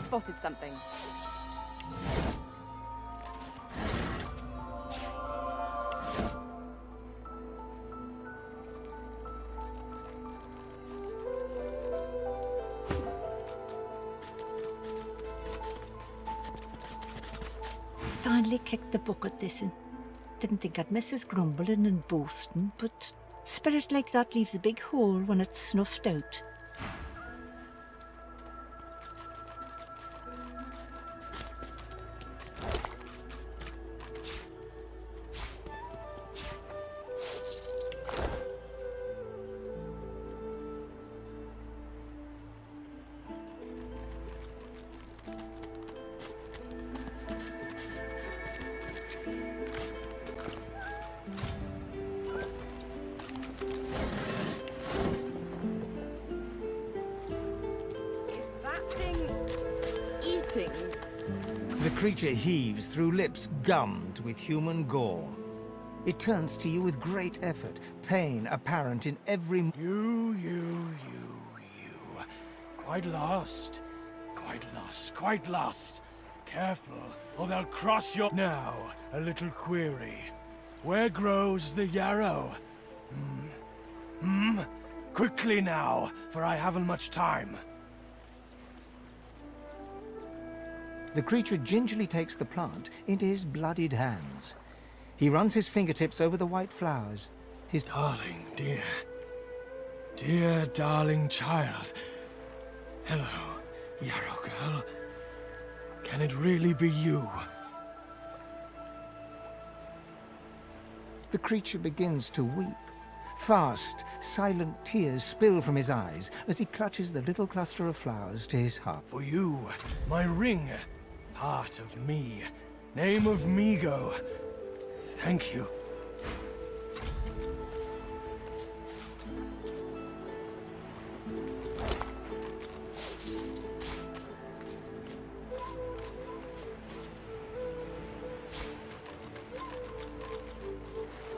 spotted something. Finally kicked the bucket this in. Didn't think I'd miss his grumbling and boasting, but spirit like that leaves a big hole when it's snuffed out. The creature heaves through lips gummed with human gore. It turns to you with great effort, pain apparent in every... You. Quite lost. Quite lost. Careful, or they'll cross your... Now, a little query. Where grows the yarrow? Quickly now, for I haven't much time. The creature gingerly takes the plant into his bloodied hands. He runs his fingertips over the white flowers. His... Darling, dear darling child. Hello, yarrow girl. Can it really be you? The creature begins to weep. Fast, silent tears spill from his eyes as he clutches the little cluster of flowers to his heart. For you, my ring. Part of me. Name of Migo. Thank you.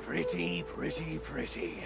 Pretty. Pretty.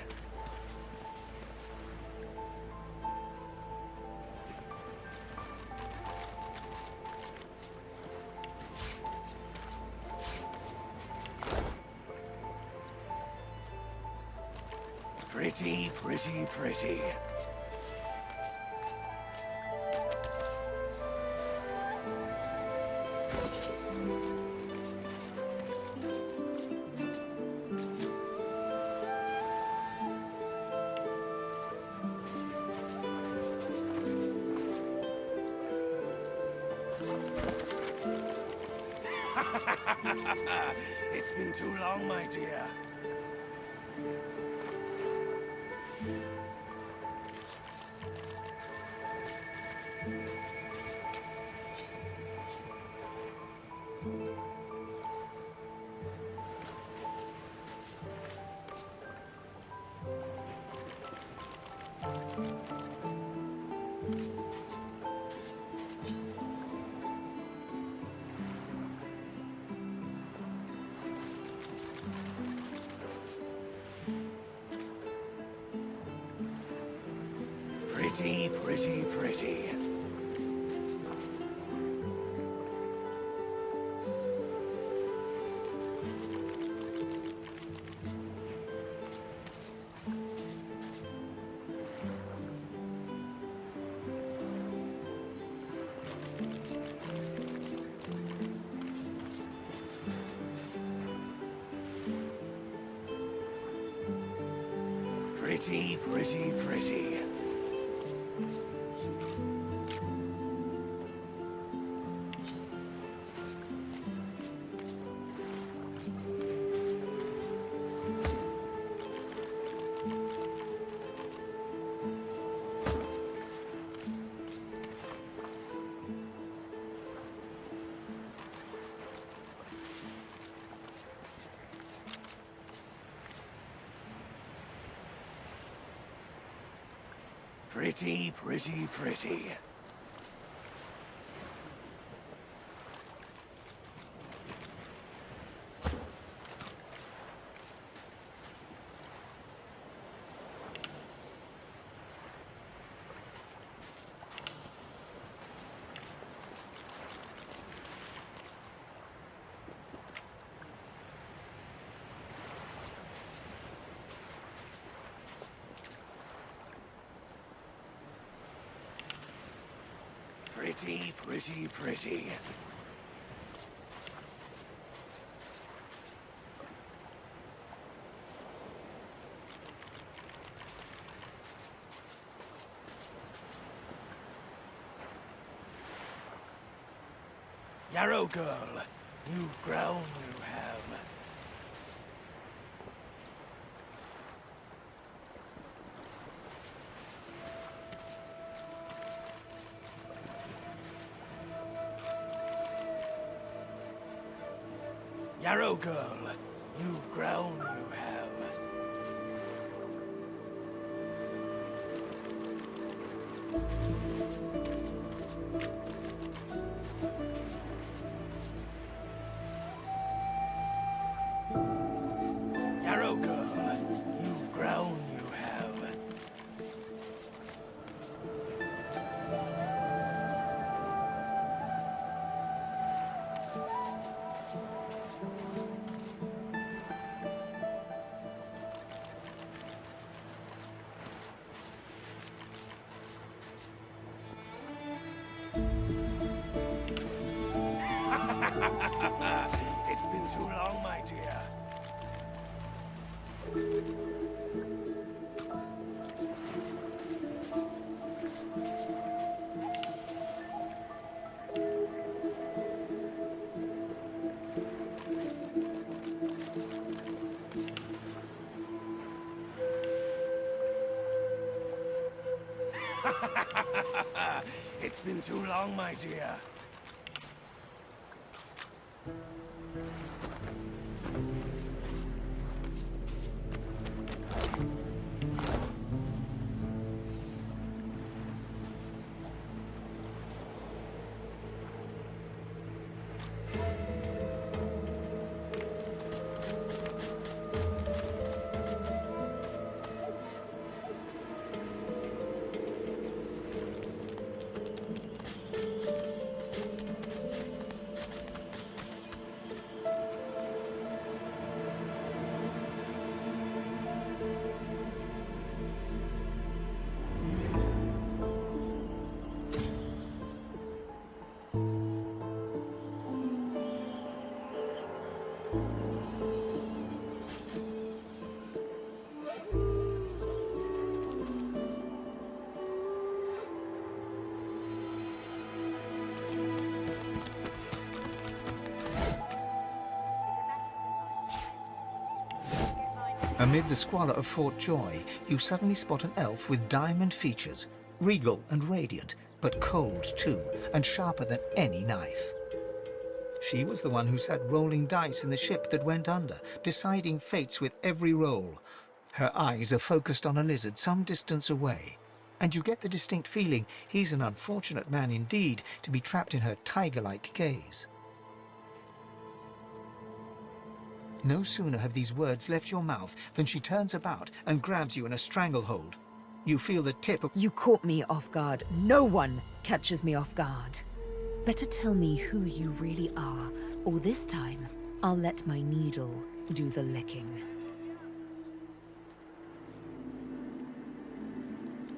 It's been too long, my dear. Pretty. Pretty. Pretty. Pretty, pretty, pretty. Yarrow girl, you've grown, you have. Yarrow girl, you've grown, you have. Yarrow girl, you've grown, you have. It's been too long, my dear. It's been too long, my dear. Amid the squalor of Fort Joy, you suddenly spot an elf with diamond features, regal and radiant, but cold too, and sharper than any knife. She was the one who sat rolling dice in the ship that went under, deciding fates with every roll. Her eyes are focused on a lizard some distance away, and you get the distinct feeling he's an unfortunate man indeed to be trapped in her tiger-like gaze. No sooner have these words left your mouth than she turns about and grabs you in a stranglehold. You feel the tip of... You caught me off guard. No one catches me off guard. Better tell me who you really are, or this time, I'll let my needle do the licking.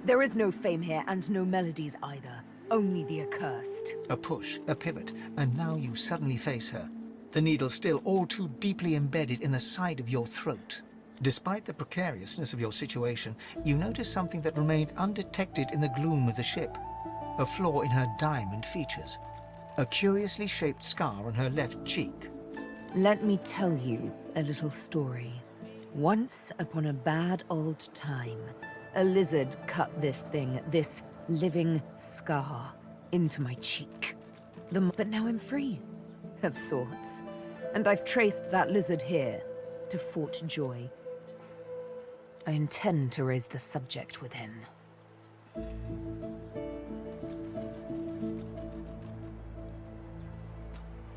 There is no fame here, and no melodies either. Only the accursed. A push, a pivot, and now you suddenly face her. The needle still all too deeply embedded in the side of your throat. Despite the precariousness of your situation, you notice something that remained undetected in the gloom of the ship. A flaw in her diamond features. A curiously shaped scar on her left cheek. Let me tell you a little story. Once upon a bad old time, a lizard cut this thing, this living scar, into my cheek. But now I'm free. Of sorts. And I've traced that lizard here, to Fort Joy. I intend to raise the subject with him.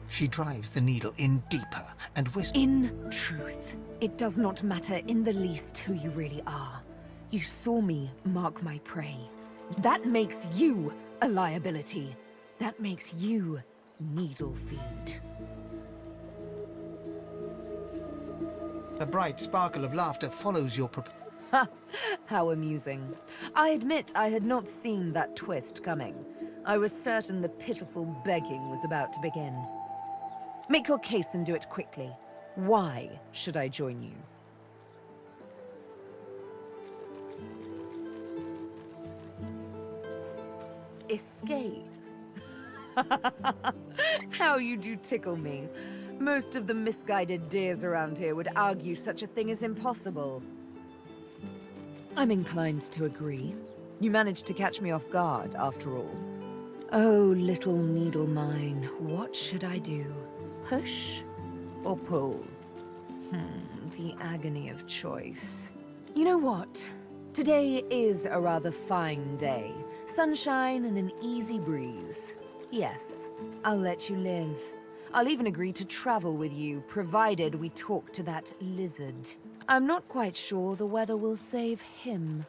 She drives the needle in deeper and whispers... In truth, it does not matter in the least who you really are. You saw me mark my prey. That makes you a liability. That makes you needle feed. A bright sparkle of laughter follows your Ha! How amusing. I admit I had not seen that twist coming. I was certain the pitiful begging was about to begin. Make your case and do it quickly. Why should I join you? Escape? How you do tickle me. Most of the misguided deers around here would argue such a thing is impossible. I'm inclined to agree. You managed to catch me off guard, after all. Oh, little needle mine, what should I do? Push or pull? The agony of choice. You know what? Today is a rather fine day. Sunshine and an easy breeze. Yes, I'll let you live. I'll even agree to travel with you, provided we talk to that lizard. I'm not quite sure the weather will save him.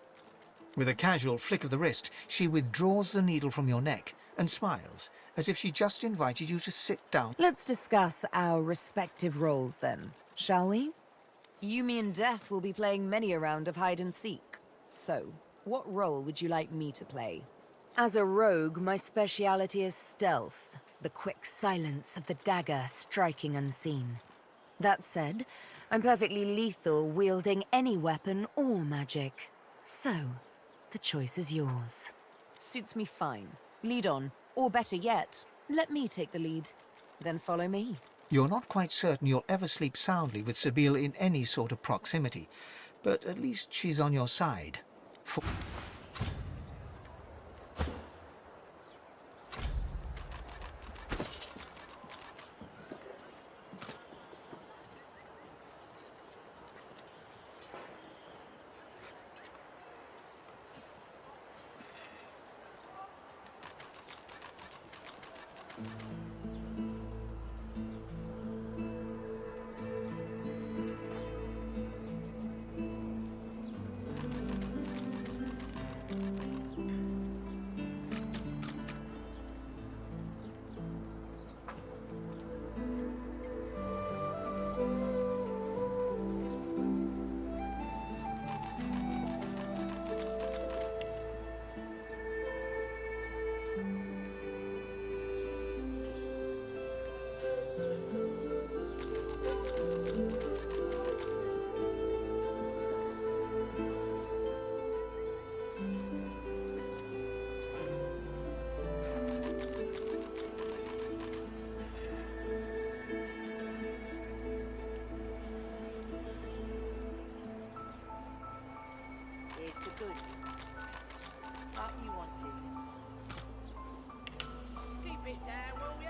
With a casual flick of the wrist, she withdraws the needle from your neck and smiles, as if she just invited you to sit down. Let's discuss our respective roles then, shall we? You, me, and Death will be playing many a round of hide and seek. So, what role would you like me to play? As a rogue, my speciality is stealth, the quick silence of the dagger striking unseen. That said, I'm perfectly lethal wielding any weapon or magic. So, the choice is yours. Suits me fine. Lead on, or better yet, let me take the lead. Then follow me. You're not quite certain you'll ever sleep soundly with Sabine in any sort of proximity, but at least she's on your side. Here's the goods. Up you wanted. Keep it down, will ya?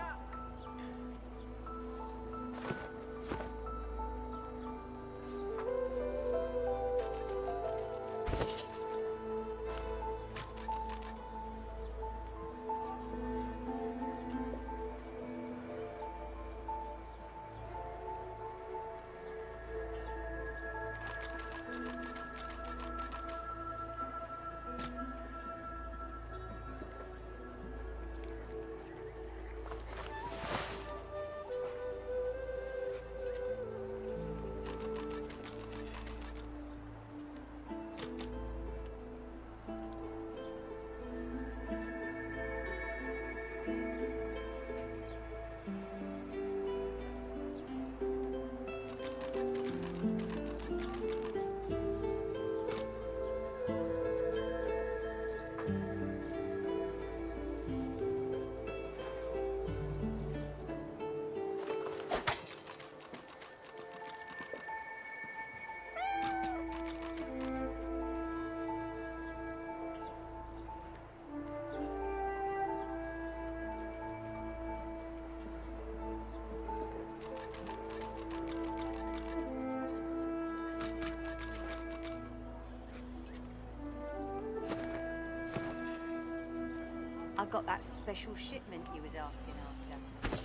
I got that special shipment you was asking after.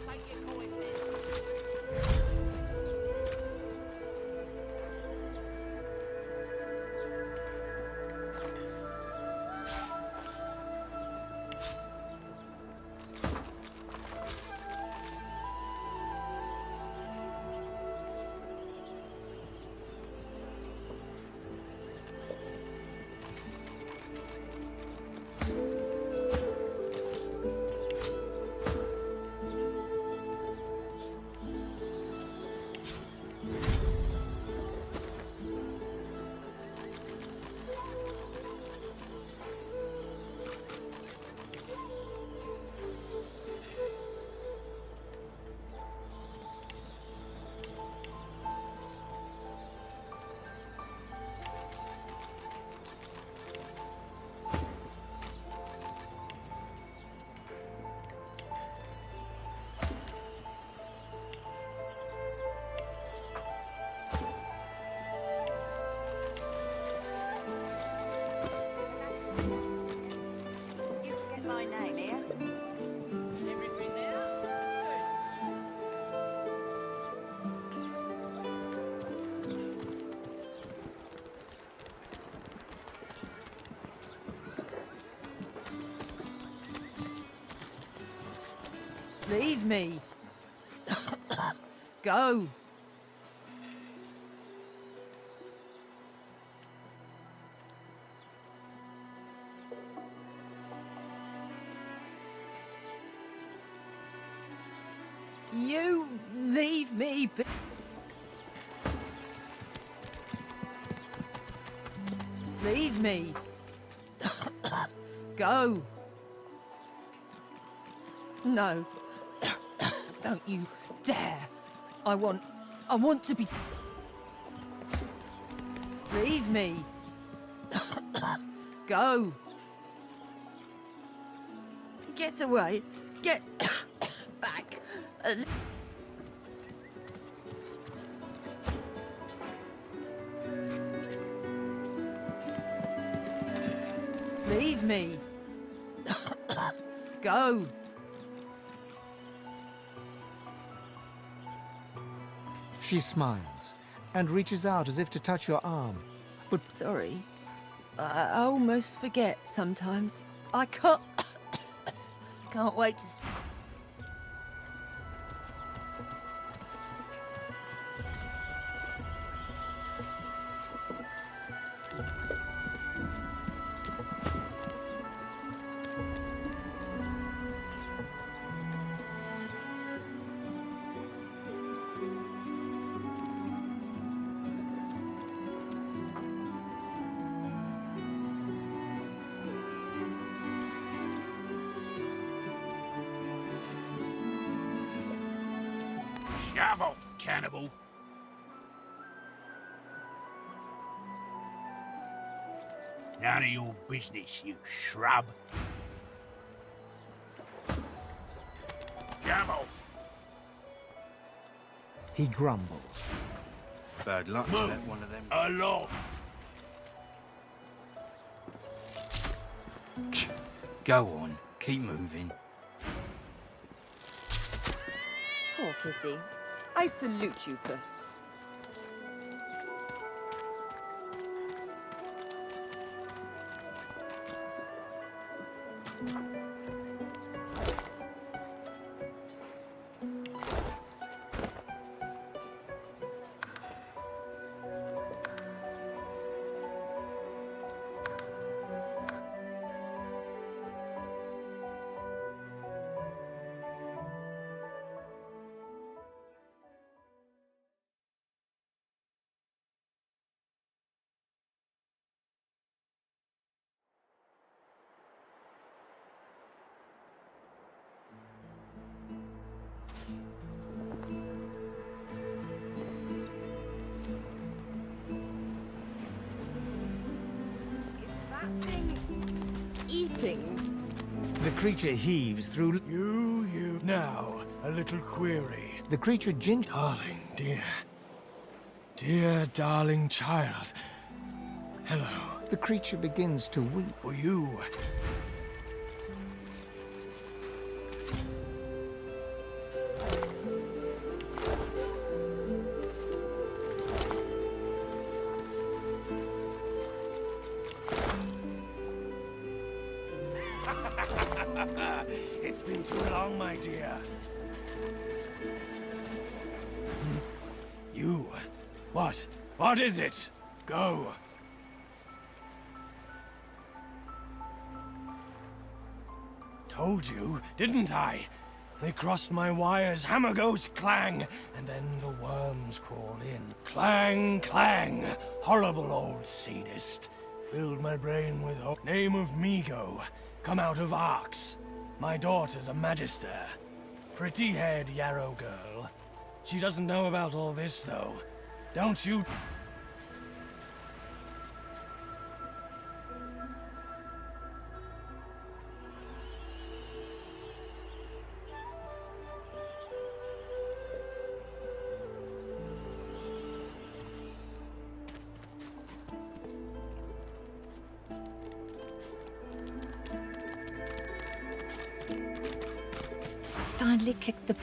Take your coin then. Leave me. Go. You leave me be. Leave me. Go. No. Don't you dare. I want to be. Leave me. Go. Get away. Get back. Leave me. Go. She smiles and reaches out as if to touch your arm. But Sorry. I almost forget sometimes. I can't. Can't wait to. Shove off, cannibal. None of your business, you shrub. Shove off. he grumbles. Bad luck to let one of them. Along. Go on, keep moving. Poor kitty. I salute you, puss. Eating. The creature heaves through. You. Now, a little query. The creature ginger. Darling, dear darling child. Hello. The creature begins to weep. For you. It's been too long, my dear. You. What? What is it? Go. Told you, didn't I? They crossed my wires, hammer goes clang, and then the worms crawl in. Clang, clang. Horrible old sadist. Filled my brain with hope. Name of Migo. Come out of Arx. My daughter's a magister. Pretty-haired yarrow girl. She doesn't know about all this, though. Don't you? Finally kicked the...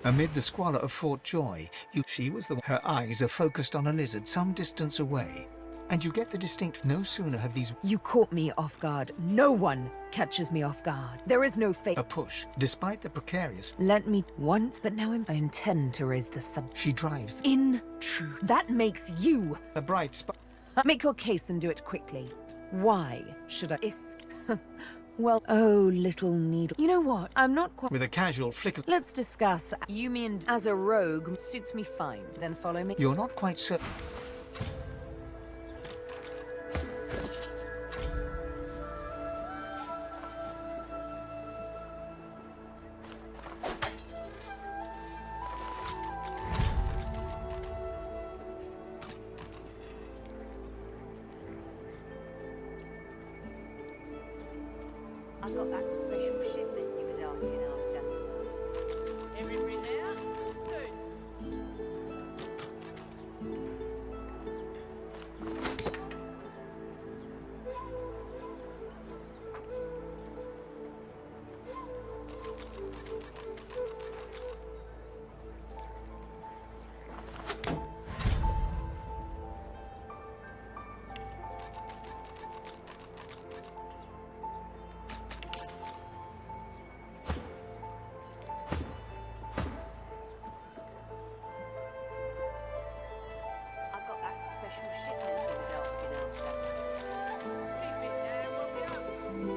Amid the squalor of Fort Joy, she was her eyes are focused on a lizard some distance away. And you get the distinct no sooner have these You caught me off guard. No one catches me off guard. There is no fate. a push, despite the precarious. Let me once, but now I intend to raise the sub. She drives In truth, that makes you. a bright spot. Make your case and do it quickly. Why should I Well, oh, little needle. You know what? I'm not quite. With a casual flick of. Let's discuss. You mean as a rogue suits me fine. Then follow me. You're not quite certain. I got that special shipment you was asking after. Everything there? Good. I got that special shipment you was asking after. Keep it there, will you?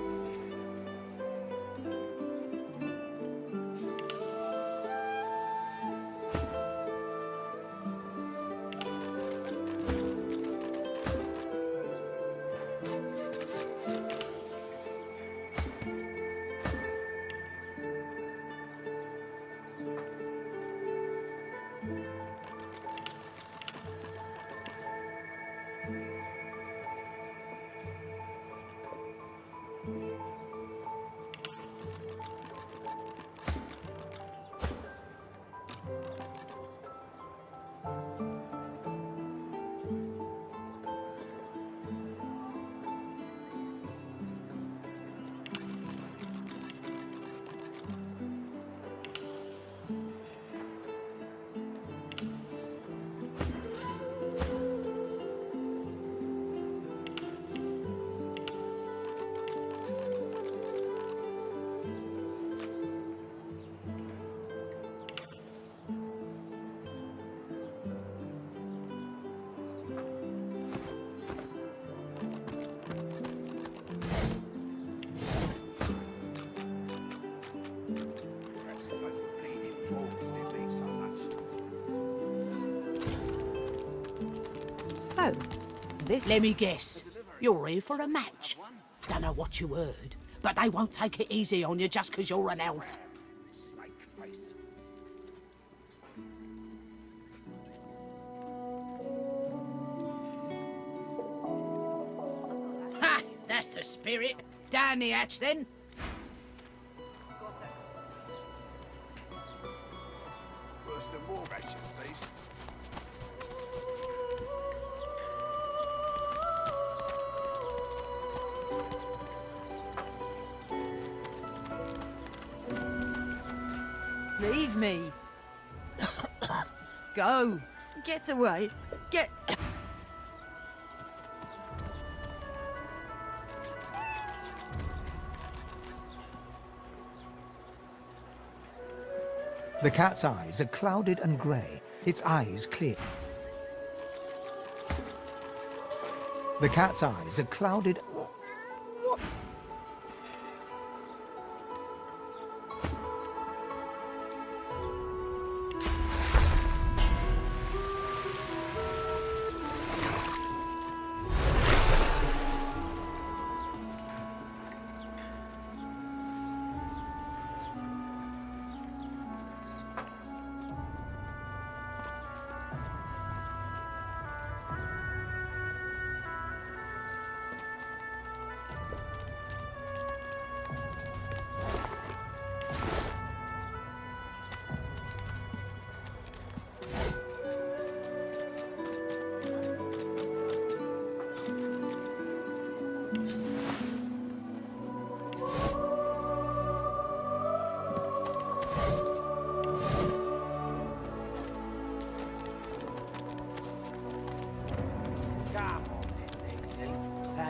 So, this. Let me guess. You're here for a match. Don't know what you heard, but they won't take it easy on you just 'cause you're an elf. Ha! That's the spirit. Down the hatch, then. Worse than more rations, please. Leave me. Go. Get away. Get. The cat's eyes are clouded and grey, its eyes clear. The cat's eyes are clouded.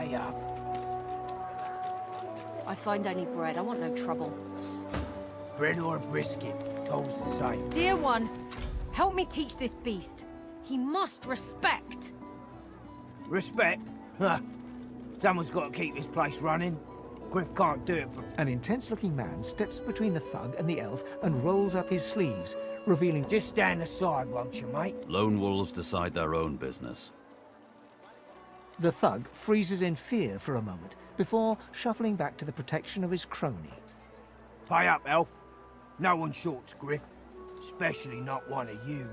Pay up. I find only bread. I want no trouble. Bread or a brisket, goes the same. Dear one, help me teach this beast. He must respect. Respect? Huh. Someone's got to keep this place running. Griff can't do it for... An intense-looking man steps between the thug and the elf and rolls up his sleeves, revealing... Just stand aside, won't you, mate? Lone wolves decide their own business. The thug freezes in fear for a moment, before shuffling back to the protection of his crony. Pay up, elf. No one shorts Griff. Especially not one of you.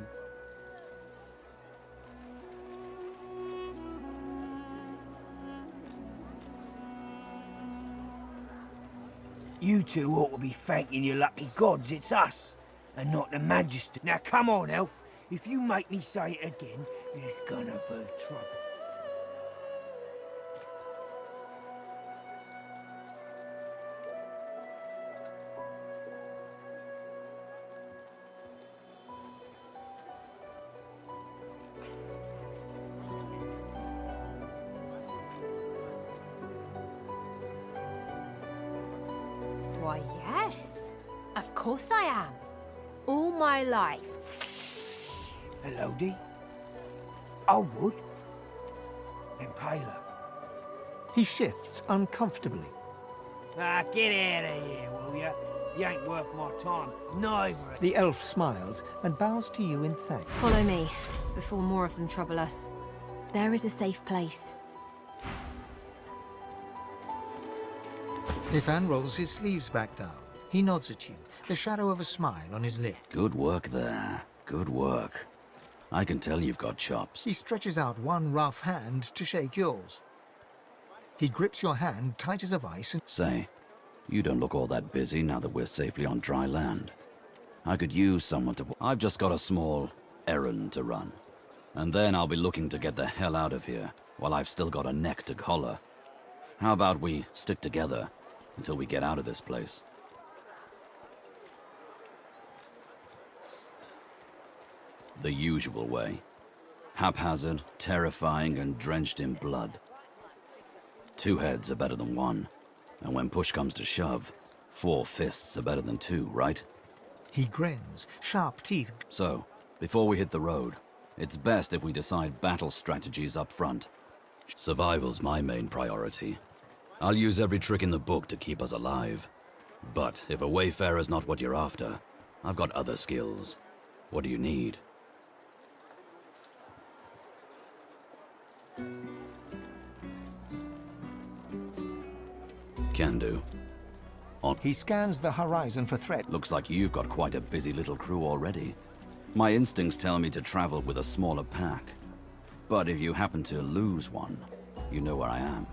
You two ought to be thanking your lucky gods it's us, and not the Magister. Now come on, elf. If you make me say it again, there's gonna be trouble. Why, yes. Of course I am. All my life. Hello, Dee. I would. And Paler. He shifts uncomfortably. Ah, get out of here, will ya? You ain't worth my time. Neither. The elf smiles and bows to you in thanks. Follow me, before more of them trouble us. There is a safe place. Ifan rolls his sleeves back down. He nods at you, the shadow of a smile on his lip. Good work there. Good work. I can tell you've got chops. He stretches out one rough hand to shake yours. He grips your hand tight as a vice and... Say, you don't look all that busy now that we're safely on dry land. I could use someone to... I've just got a small errand to run. And then I'll be looking to get the hell out of here, while I've still got a neck to collar. How about we stick together until we get out of this place? The usual way. Haphazard, terrifying, and drenched in blood. 2 heads are better than 1. And when push comes to shove, 4 fists are better than 2, right? He grins, sharp teeth. So, before we hit the road, it's best if we decide battle strategies up front. Survival's my main priority. I'll use every trick in the book to keep us alive. But if a wayfarer's not what you're after, I've got other skills. What do you need? Can do. He scans the horizon for threat. Looks like you've got quite a busy little crew already. My instincts tell me to travel with a smaller pack. But if you happen to lose one, you know where I am.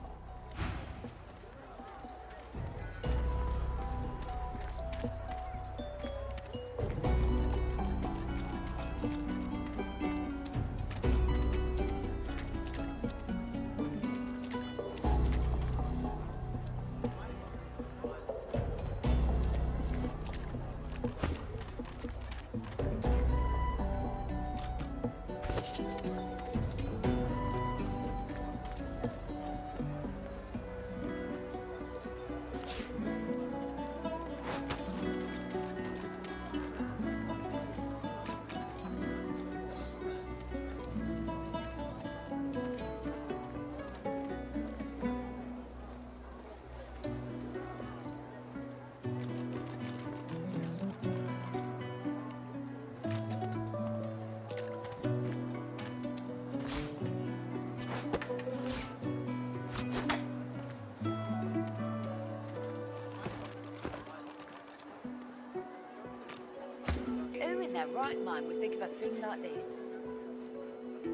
Who in their right mind would think of a thing like this?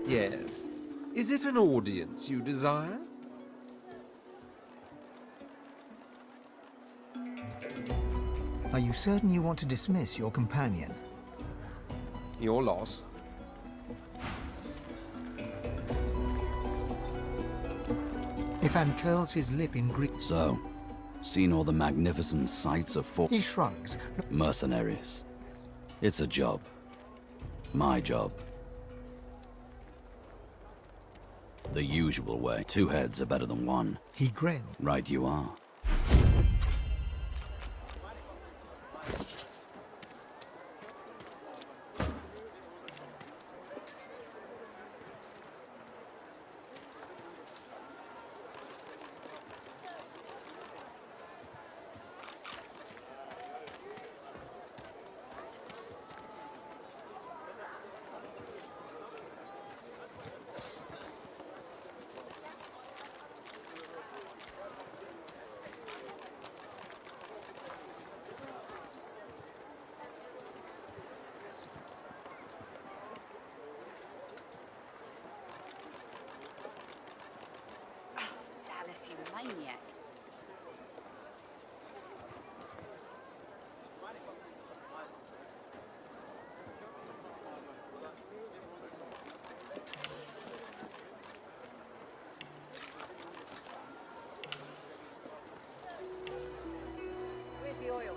Yes. Is it an audience you desire? Are you certain you want to dismiss your companion? Your loss. Ifan curls his lip in grief. So, seen all the magnificent sights of He shrugs. mercenaries. It's a job. My job. The usual way. 2 heads are better than 1. He grinned. Right you are. Dallas, you maniac. Where's the oil?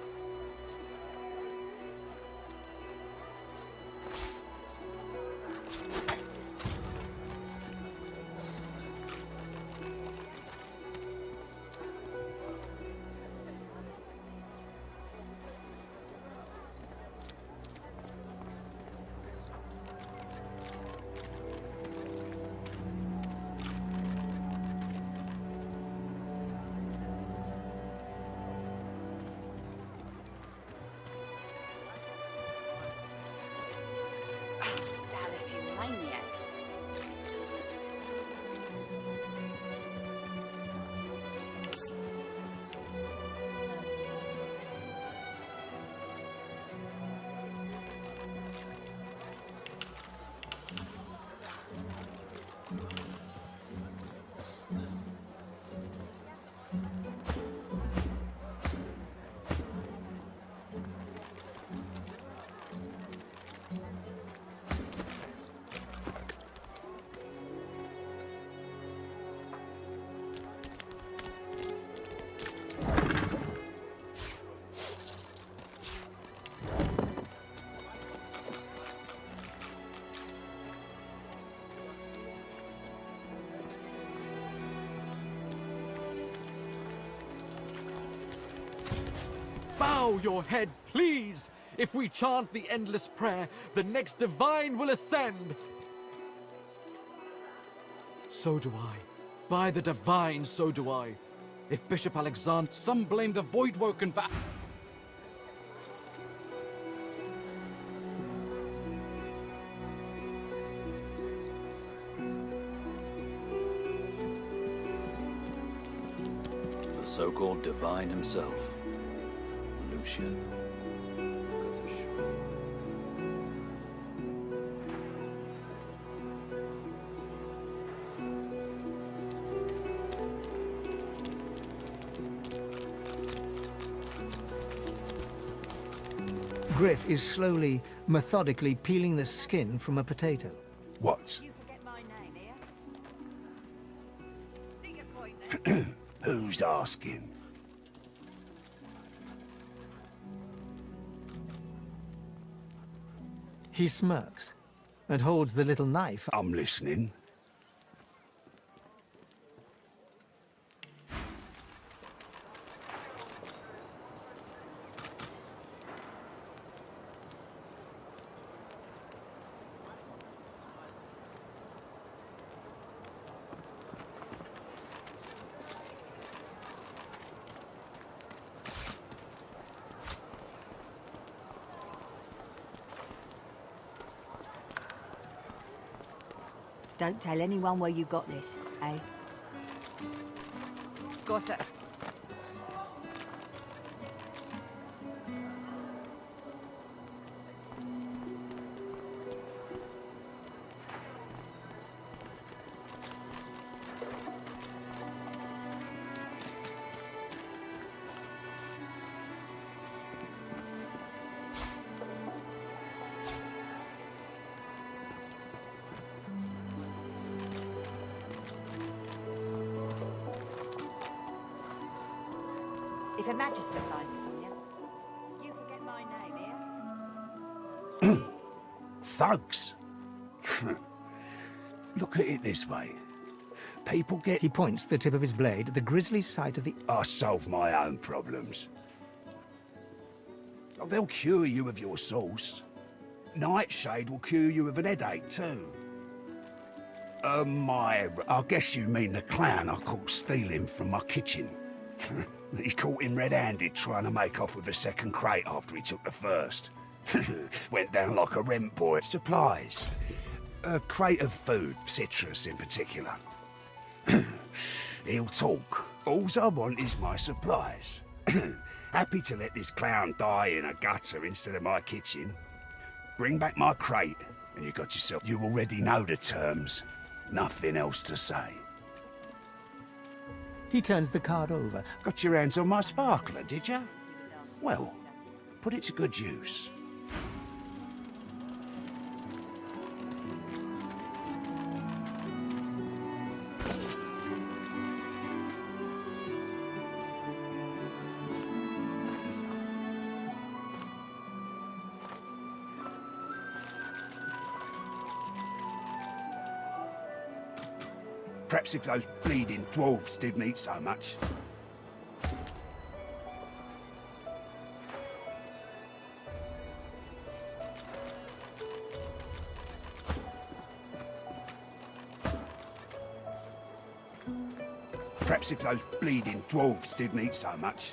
Dallas, you maniac. Bow your head, please! If we chant the endless prayer, the next divine will ascend! So do I. By the divine, so do I. If Bishop Alexander... Some blame the Voidwoken for... The so-called divine himself. Lucian. Griff is slowly, methodically peeling the skin from a potato. What? You forget my name here? Think your point then. Who's asking? He smirks and holds the little knife. I'm listening. Don't tell anyone where you got this, eh? Got it. If Her Majesty finds this on you, you forget my name here. Thugs? Look at it this way. people get... He points the tip of his blade at the grisly sight of the... I solve my own problems. Oh, they'll cure you of your sauce. Nightshade will cure you of an headache, too. I guess you mean the clown I caught stealing from my kitchen. He caught him red-handed trying to make off with a second crate after he took the first. Went down like a rent boy. Supplies. A crate of food, citrus in particular. He'll talk. Alls I want is my supplies. Happy to let this clown die in a gutter instead of my kitchen. Bring back my crate, and you got yourself... You already know the terms. Nothing else to say. He turns the card over. Got your hands on my sparkler, did you? Well, put it to good use. Perhaps if those bleeding dwarves didn't eat so much. Perhaps if those bleeding dwarves didn't eat so much.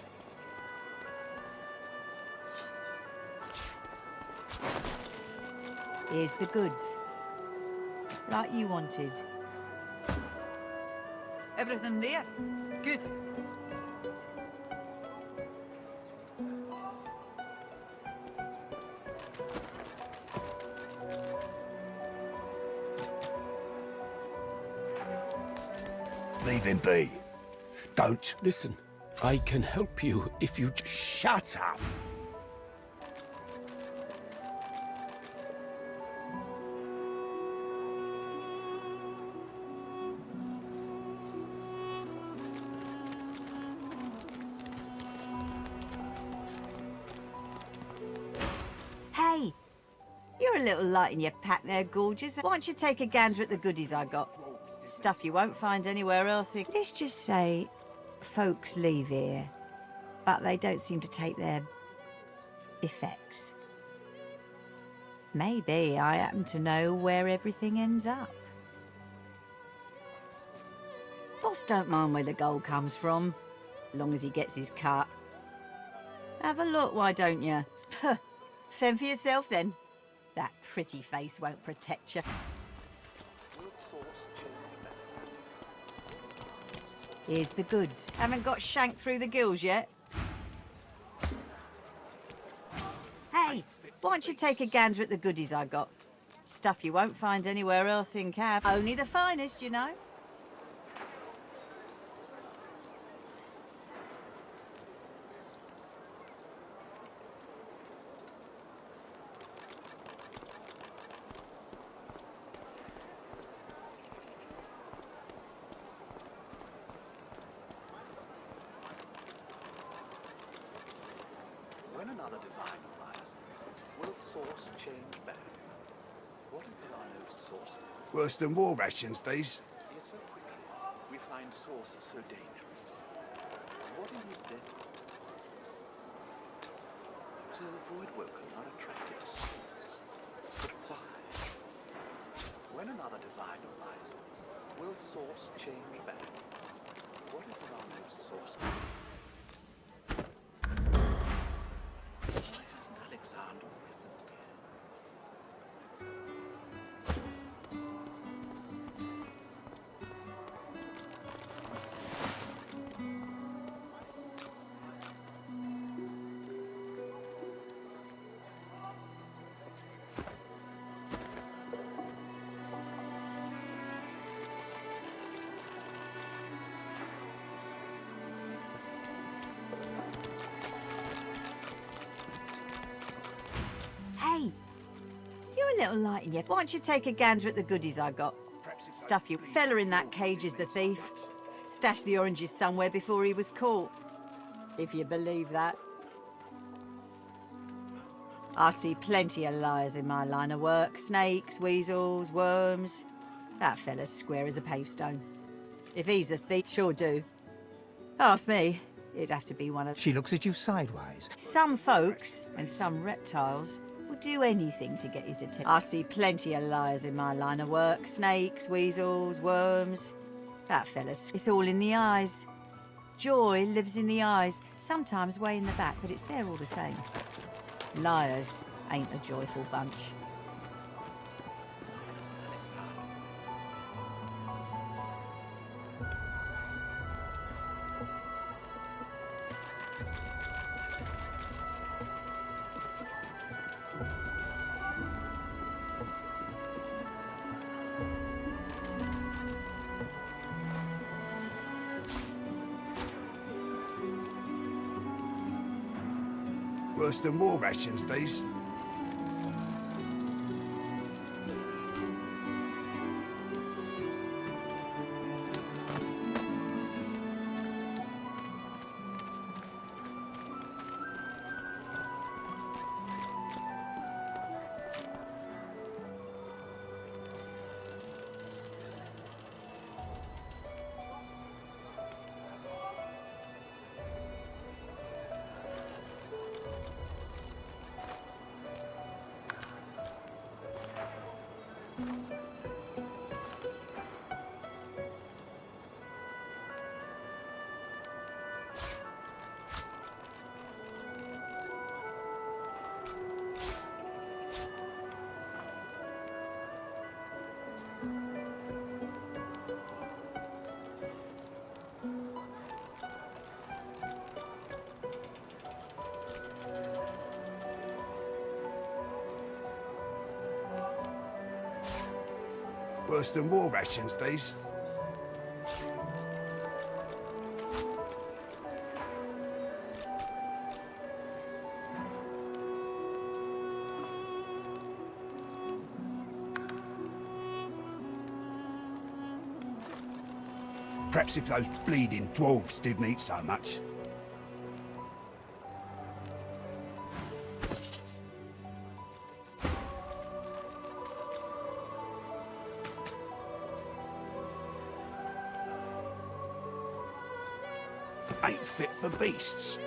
Here's the goods. Like you wanted. Everything there? Good. Leave him be. Don't. Listen, I can help you if you... Shut up! Hey! You're a little light in your pack there, gorgeous. Why don't you take a gander at the goodies I got? Stuff you won't find anywhere else. Let's just say folks leave here, but they don't seem to take their effects. Maybe I happen to know where everything ends up. Boss don't mind where the gold comes from, long as he gets his cut. Have a look, why don't you? Fend for yourself, then. That pretty face won't protect you. Here's the goods. Haven't got shanked through the gills yet? Psst. Hey, why don't you take a gander at the goodies I got? Stuff you won't find anywhere else in Cab. Only the finest, you know. When another divine arises, will source change back? What if there are no sources? Worse than war rations, these. Yet so quickly, we find sources so dangerous. What in his death? To avoid Woken are attracted to source. But why? When another divine arises, will source change back? What if there are no sources? Alexander risen Hey, you're a little light in your... Why don't you take a gander at the goodies I got? Stuff you... Fella in that cage is the thief. Stashed the oranges somewhere before he was caught. If you believe that. I see plenty of liars in my line of work. Snakes, weasels, worms. That fella's square as a pavestone. If he's a thief, sure do. Ask me, it'd have to be one of... She looks at you sideways. Some folks, and some reptiles, will do anything to get his attention. I see plenty of liars in my line of work. Snakes, weasels, worms. That fella's... It's all in the eyes. Joy lives in the eyes, sometimes way in the back, but it's there all the same. Liars ain't a joyful bunch. Worse than war rations, these. Worse than war rations, these. Perhaps if those bleeding dwarves didn't eat so much. Ain't fit for beasts.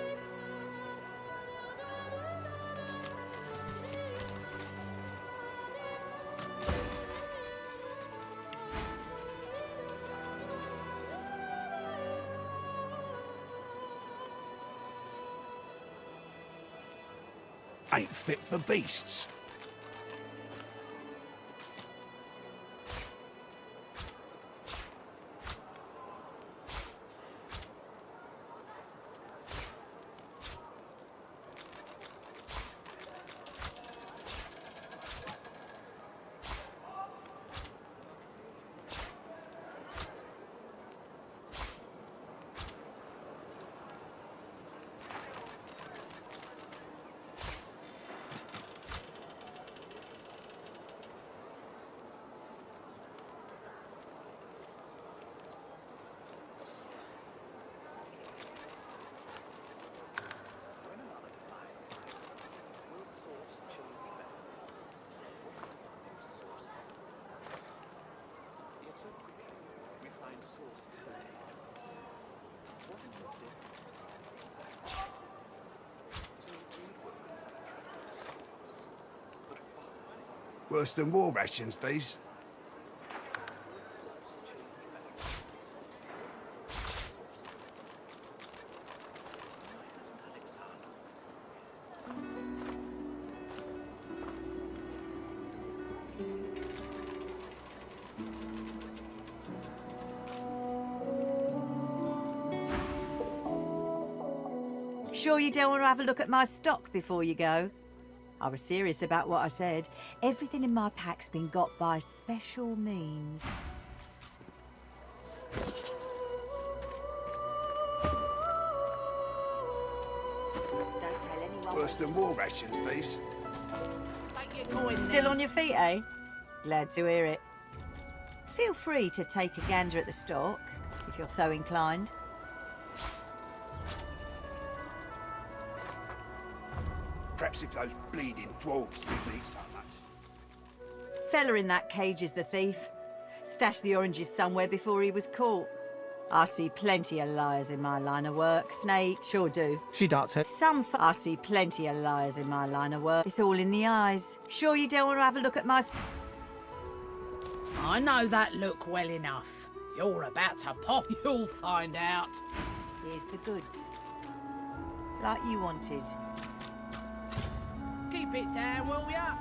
Ain't fit for beasts. Worse than war rations, these. Sure you don't want to have a look at my stock before you go? I was serious about what I said. Everything in my pack's been got by special means. Don't tell anyone. Worse than war rations, these. Still on your feet, eh? Glad to hear it. Feel free to take a gander at the stock, if you're so inclined. Perhaps if those bleeding dwarves didn't eat so much. Fella in that cage is the thief. Stashed the oranges somewhere before he was caught. I see plenty of liars in my line of work, Snake. Sure do. She darts her. I see plenty of liars in my line of work. It's all in the eyes. Sure you don't want to have a look at my... I know that look well enough. You're about to pop, you'll find out. Here's the goods. Like you wanted. Keep it down, will ya?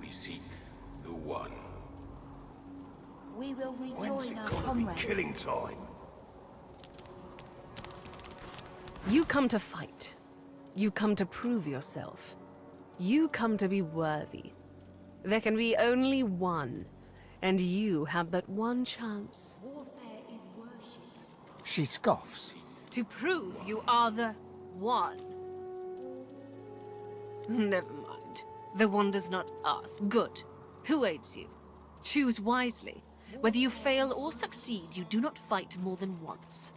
We seek the one. We will When's rejoin it our gonna be comrades. killing time? You come to fight. You come to prove yourself. You come to be worthy. There can be only one, and you have but one chance. Warfare is worship. She scoffs. To prove you are the one. Never mind. The one does not ask. Good. Who aids you? Choose wisely. Whether you fail or succeed, you do not fight more than once.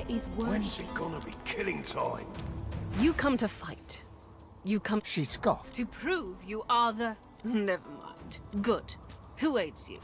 is worship. When's it gonna be killing time? You come to fight. You come She scoffed. to prove you are the... Never mind. Good. Who aids you?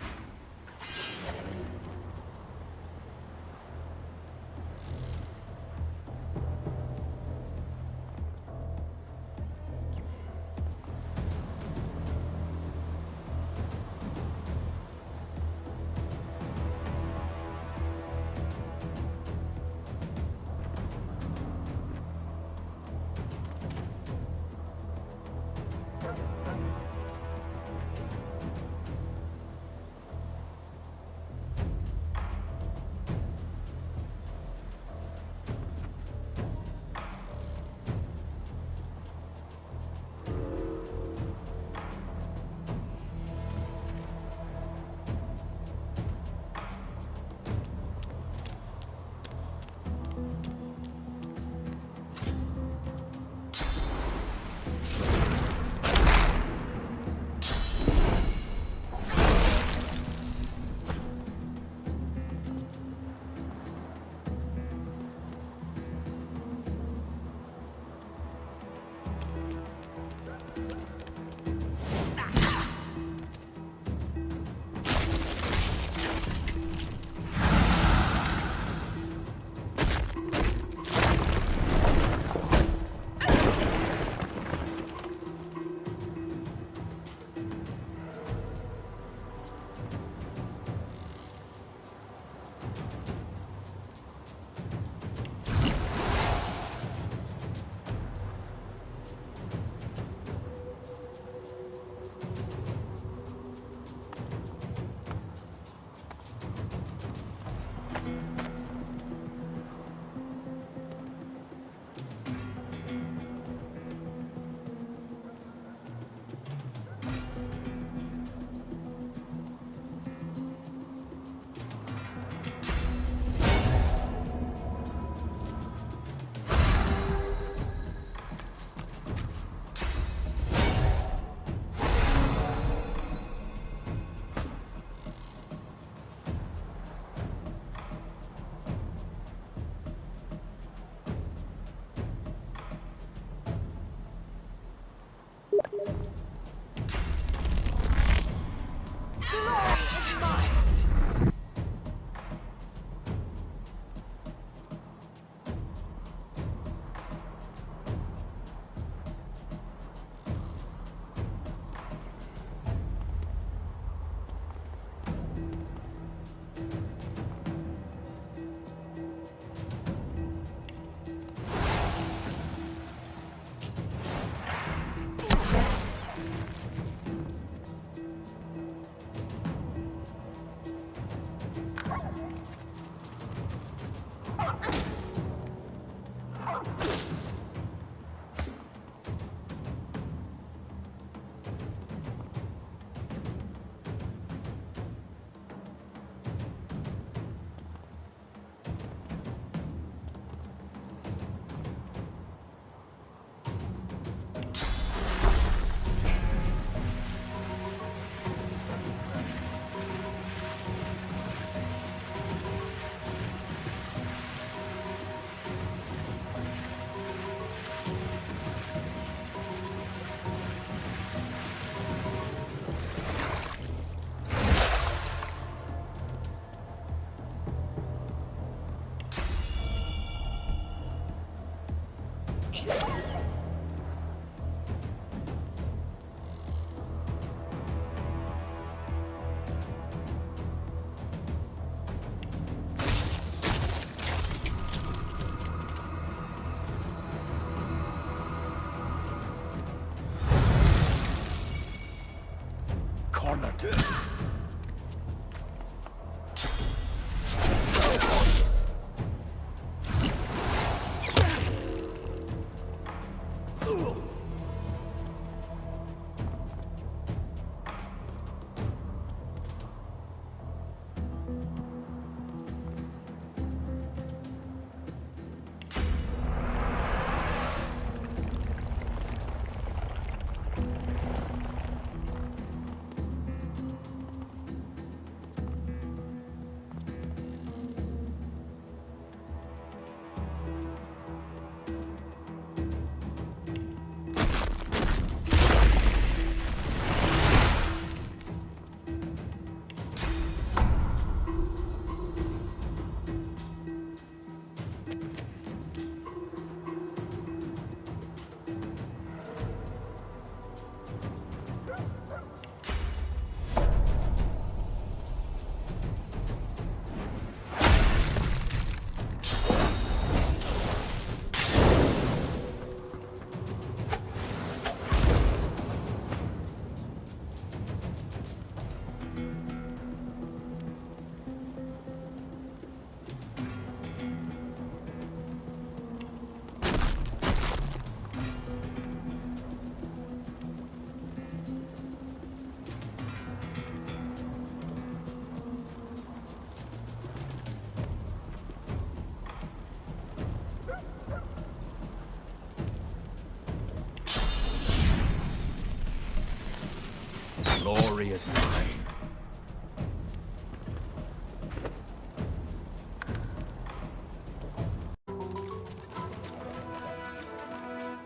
glory is mine.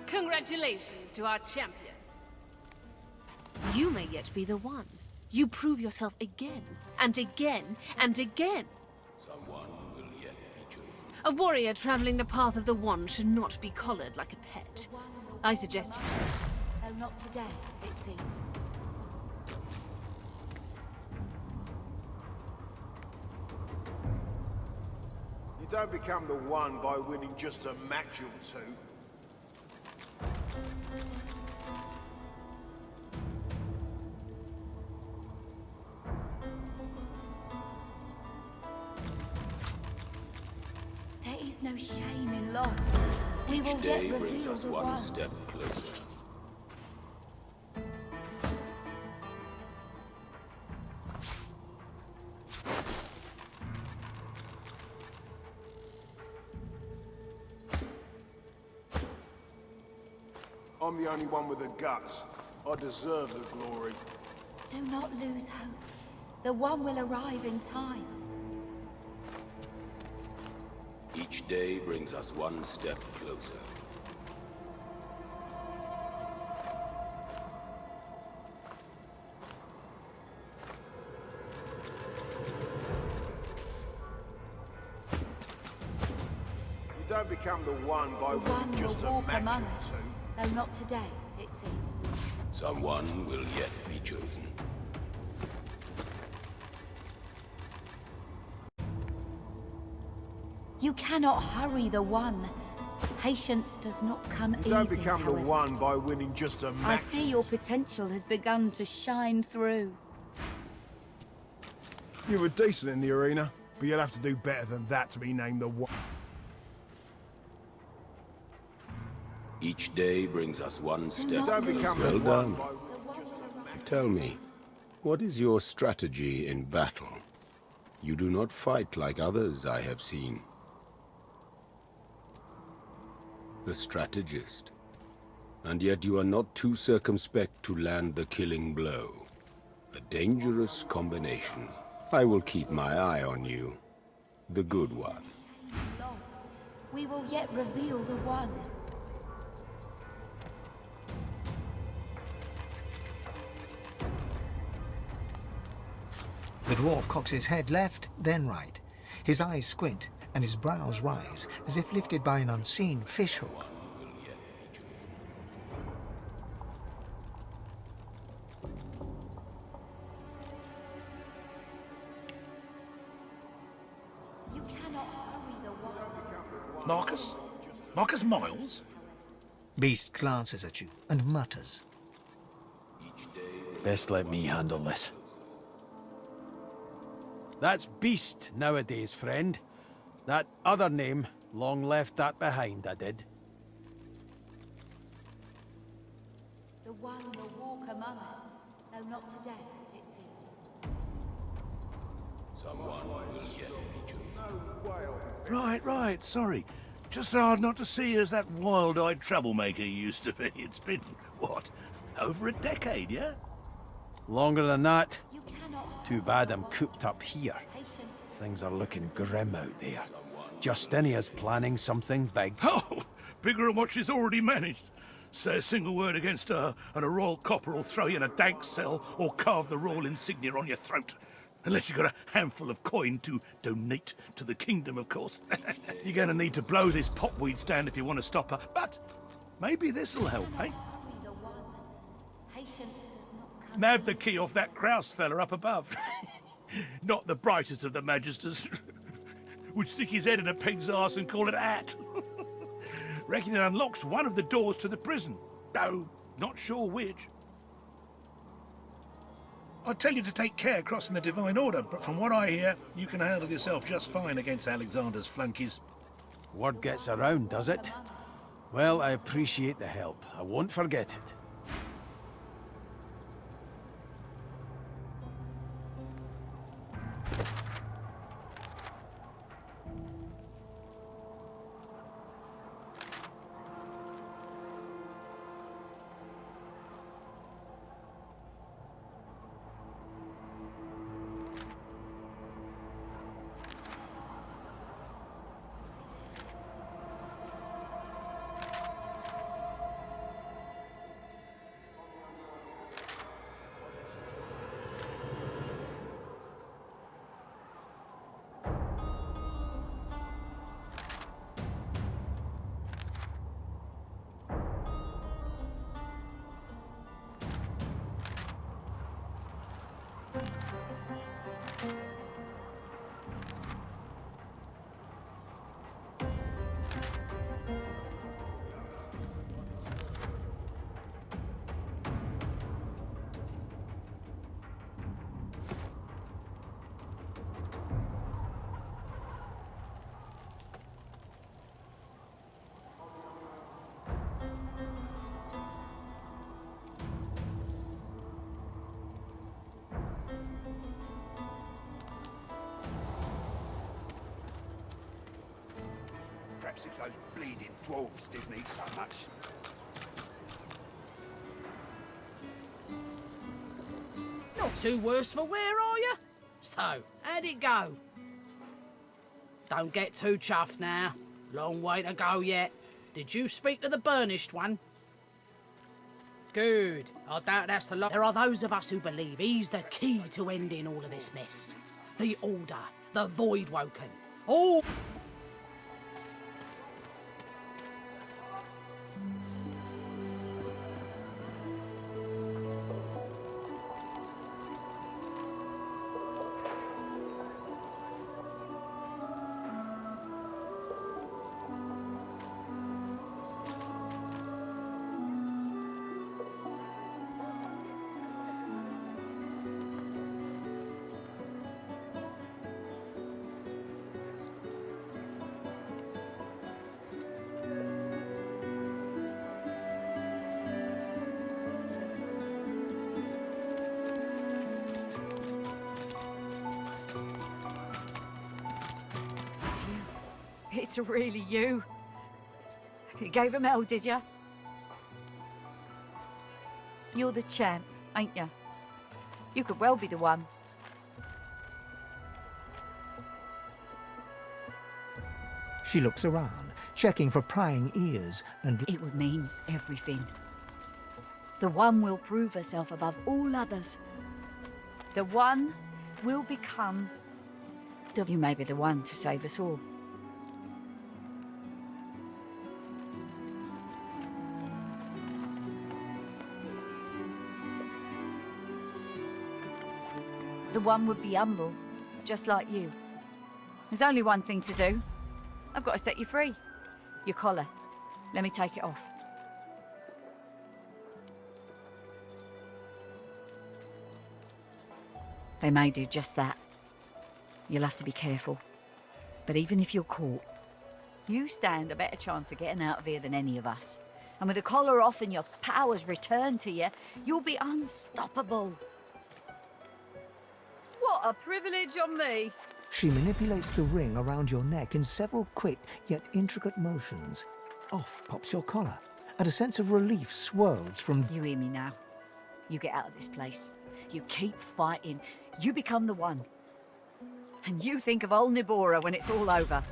Congratulations to our champion. You may yet be the one. You prove yourself again, and again, and again. Someone will yet be chosen. A warrior traveling the path of the wand should not be collared like a pet. I suggest you... Well, not today, it seems. You don't become the one by winning just a match or two. There is no shame in loss. We will Each yet day brings reveal us the one step closer. I'm the only one with the guts. I deserve the glory. Do not lose hope. The one will arrive in time. Each day brings us one step closer. You don't become the one by The one winning will just a walk match among or us. two. Though not today, it seems. Someone will yet be chosen. You cannot hurry the one. Patience does not come easy, You don't become however. the one by winning just a I match. see your potential has begun to shine through. You were decent in the arena, but you'll have to do better than that to be named the one. Each day brings us one step Don't closer. become Well the one done. by winning just a match. Tell me, what is your strategy in battle? You do not fight like others I have seen. The strategist. And yet you are not too circumspect to land the killing blow. A dangerous combination. I will keep my eye on you. The good one. Loss. We will yet reveal the one. The dwarf cocks his head left, then right. His eyes squint, and his brows rise, as if lifted by an unseen fishhook. You cannot hurry the one. Marcus? Marcus Miles? Beast glances at you and mutters. Best let me handle this. That's Beast nowadays, friend. That other name, long left that behind, I did. The one will walk among us. Though not today, it seems. Someone will yet be chosen. Right, sorry. Just hard not to see you as that wild-eyed troublemaker you used to be. It's been, what, over a decade, yeah? Longer than that. You cannot Too bad I'm cooped up here. patience. Things are looking grim out there. Justinia's planning something big. Oh, bigger than what she's already managed. Say a single word against her, and a royal copper will throw you in a dank cell or carve the royal insignia on your throat. Unless you've got a handful of coin to donate to the kingdom, of course. You're going to need to blow this potweed stand if you want to stop her. But maybe this'll help, eh? Hurry the one. Patience does not come. Nab the key off that Kraus fella up above. Not the brightest of the magisters. Would stick his head in a pig's arse and call it a hat. Reckon it unlocks one of the doors to the prison. Though, not sure which. I'd tell you to take care crossing the Divine Order, but from what I hear, you can handle yourself just fine against Alexander's flunkies. Word gets around, does it? Well, I appreciate the help. I won't forget it. Perhaps if those bleeding dwarves didn't eat so much. Not too worse for wear, are you? So, how'd it go? Don't get too chuffed now. Long way to go yet. Did you speak to the burnished one? Good. I doubt that's the lot. There are those of us who believe he's the key to ending all of this mess. The Order, the Voidwoken, all... It's you. It's really you. You gave him hell, did you? You're the champ, ain't you? You could well be the one. She looks around, checking for prying ears, and it would mean everything. The one will prove herself above all others. The one will become... You may be the one to save us all. The one would be humble, just like you. There's only one thing to do. I've got to set you free. Your collar. Let me take it off. They may do just that. You'll have to be careful. But even if you're caught, you stand a better chance of getting out of here than any of us. And with the collar off and your powers returned to you, you'll be unstoppable. What a privilege on me! she manipulates the ring around your neck in several quick yet intricate motions. Off pops your collar, and a sense of relief swirls from... You hear me now? You get out of this place. You keep fighting. You become the one. And you think of old Nibora when it's all over.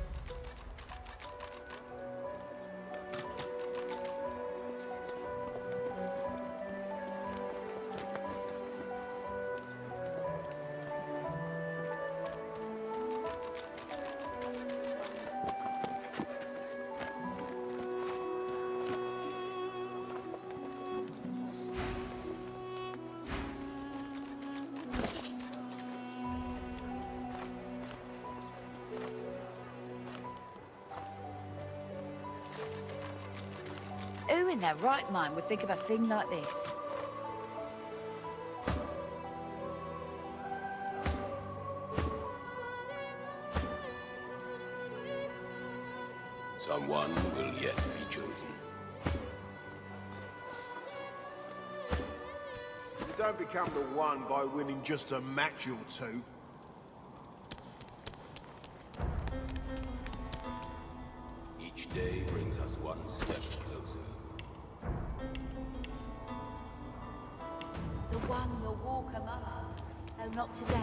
Who in their right mind would think of a thing like this? Someone will yet be chosen. You don't become the one by winning just a match or two. Each day brings us one step closer. The one will walk among us, though not today.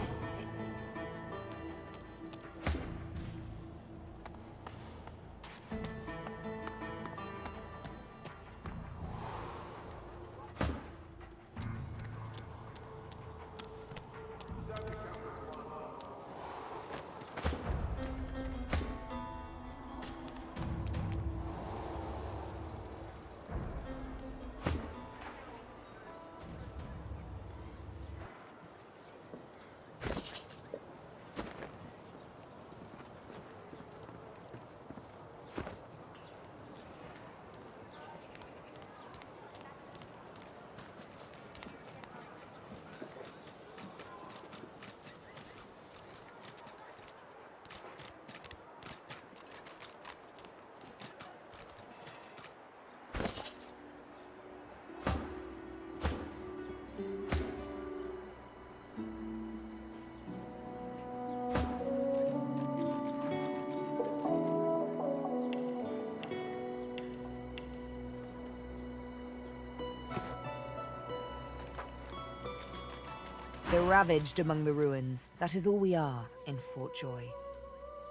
ravaged among the ruins. That is all we are in Fort Joy.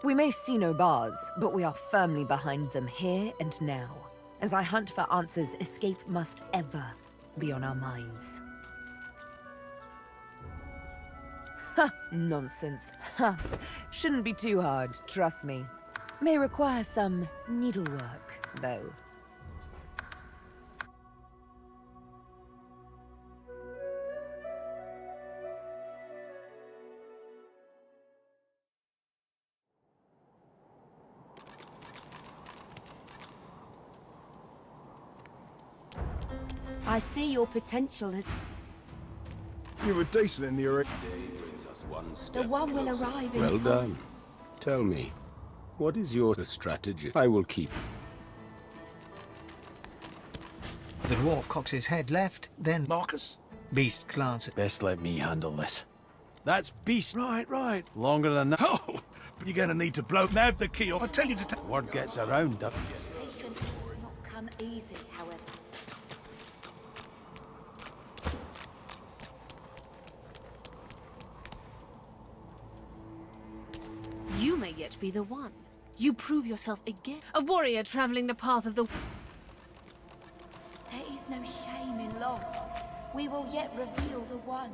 We may see no bars, but we are firmly behind them here and now. As I hunt for answers, escape must ever be on our minds. Ha! Nonsense. Ha! Shouldn't be too hard, trust me. May require some needlework, though. I see your potential has... You were decent in the arena. The one will arrive in Well time. done. Tell me, what is your strategy? I will keep. The dwarf cocks his head left, then Marcus? Beast glances. Best let me handle this. That's beast. Right. Longer than that. Oh, but you're gonna need to blow nab the key off. I tell you to Word gets around. Patience does not come easy, however. You may yet be the one. You prove yourself again. A warrior traveling the path of the... There is no shame in loss. We will yet reveal the one.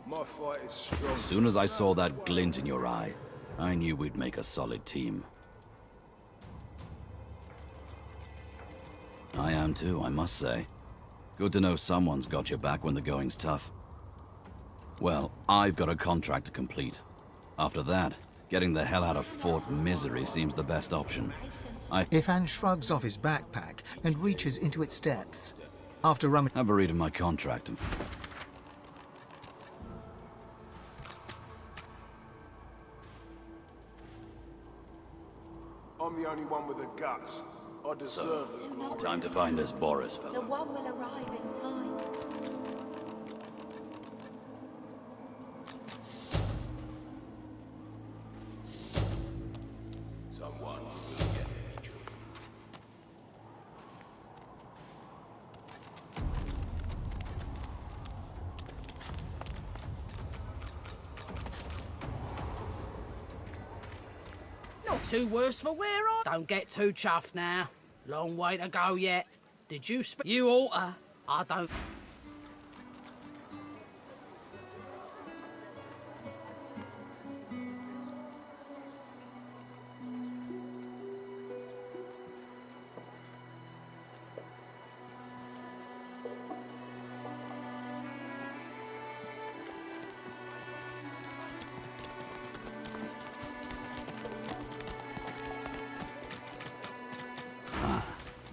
My fight is strong. As soon as I saw that glint in your eye, I knew we'd make a solid team. I am too, I must say. Good to know someone's got your back when the going's tough. Well, I've got a contract to complete. After that, getting the hell out of Fort Misery seems the best option. Ifan shrugs off his backpack and reaches into its depths. After rummaging... Have a read of my contract. I'm the only one with the guts. I deserve it. Time to find this Boris The fellow. one will arrive in time. Someone will get it. Not too worse for wear, are Don't get too chuffed now. Long way to go yet. Did you You oughta. I don't...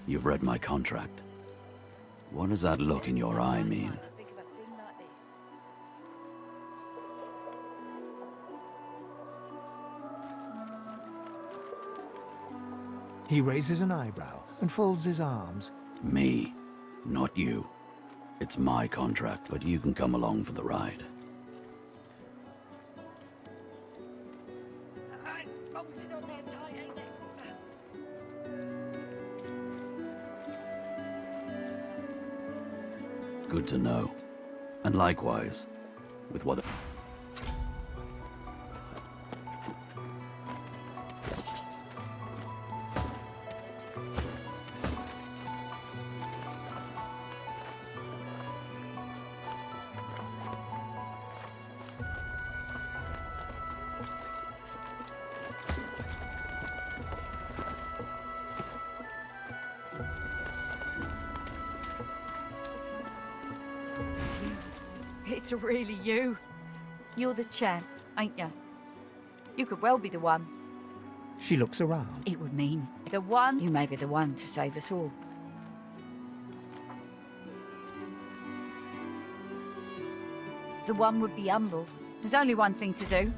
You've read my contract. What does that look in your eye mean? Think of a thing like this. He raises an eyebrow and folds his arms. Me, not you. It's my contract, but you can come along for the ride. Good to know. And likewise, with what... It's you. It's really you. You're the champ, ain't you? You could well be the one. She looks around. It would mean the one. You may be the one to save us all. The one would be humble. There's only one thing to do.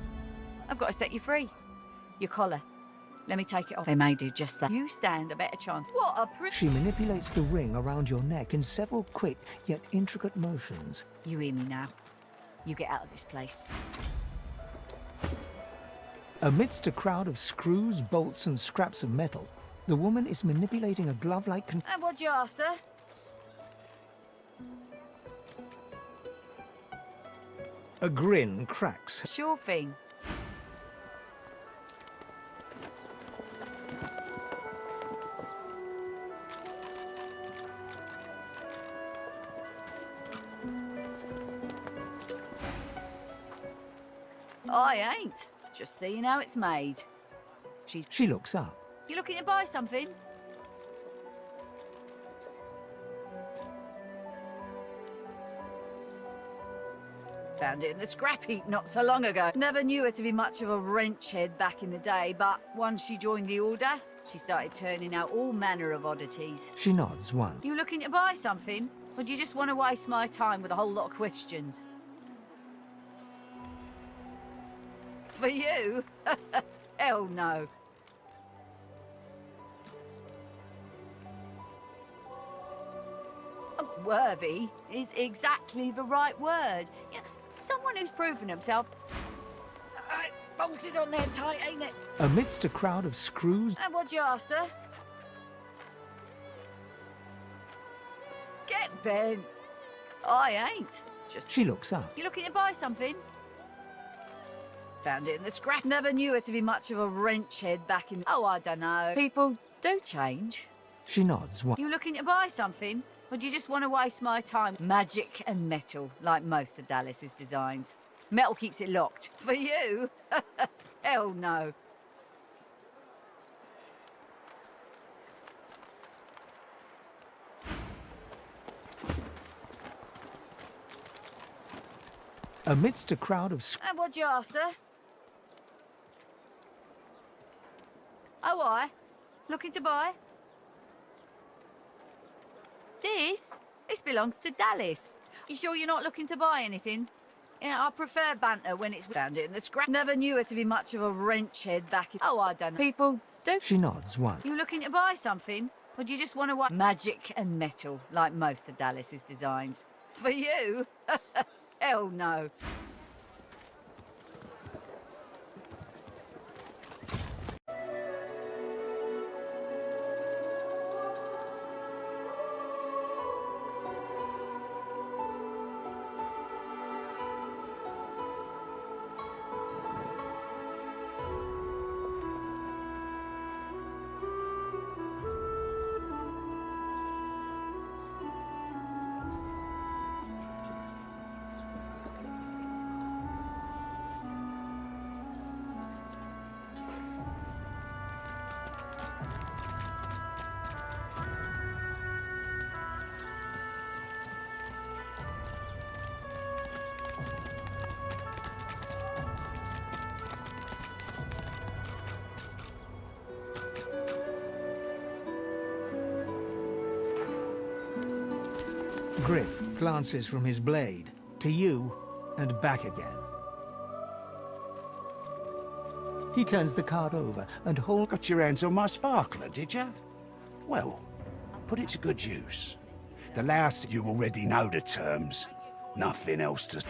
I've got to set you free. Your collar. Let me take it off. They may do just that. You stand a better chance. What a She manipulates the ring around your neck in several quick yet intricate motions. You hear me now. You get out of this place. Amidst a crowd of screws, bolts, and scraps of metal, the woman is manipulating a glove-like And what you after? A grin cracks. Sure thing. I ain't. Just seeing how it's made. She looks up. You looking to buy something? Found it in the scrap heap not so long ago. Never knew her to be much of a wrench head back in the day, but once she joined the Order, she started turning out all manner of oddities. She nods once. You looking to buy something? Or do you just want to waste my time with a whole lot of questions? For you? Hell no. Worthy is exactly the right word. You know, someone who's proven himself. Bolted on there tight, ain't it? Amidst a crowd of screws, And what you after? Get bent. I ain't. Just. she looks up. You looking to buy something? Found it in the scrap. Never knew her to be much of a wrench head back in. Oh, I don't know. People do change. She nods once. You looking to buy something? Or do you just want to waste my time? Magic and metal, like most of Dallas's designs. Metal keeps it locked. For you? Hell no. Amidst a crowd of And what you after? Oh, I? Looking to buy? This belongs to Dallas. You sure you're not looking to buy anything? Yeah, I prefer banter when it's found it in the scrap. Never knew her to be much of a wrench head back in. Oh, I don't know. People do. She nods once. You looking to buy something? Or do you just want to watch magic and metal, like most of Dallas's designs? For you? Hell no. Griff glances from his blade to you and back again. He turns the card over and holds. Got your hands on my sparkler, did you? Well, put it to good use. The louse, you already know the terms. Nothing else to.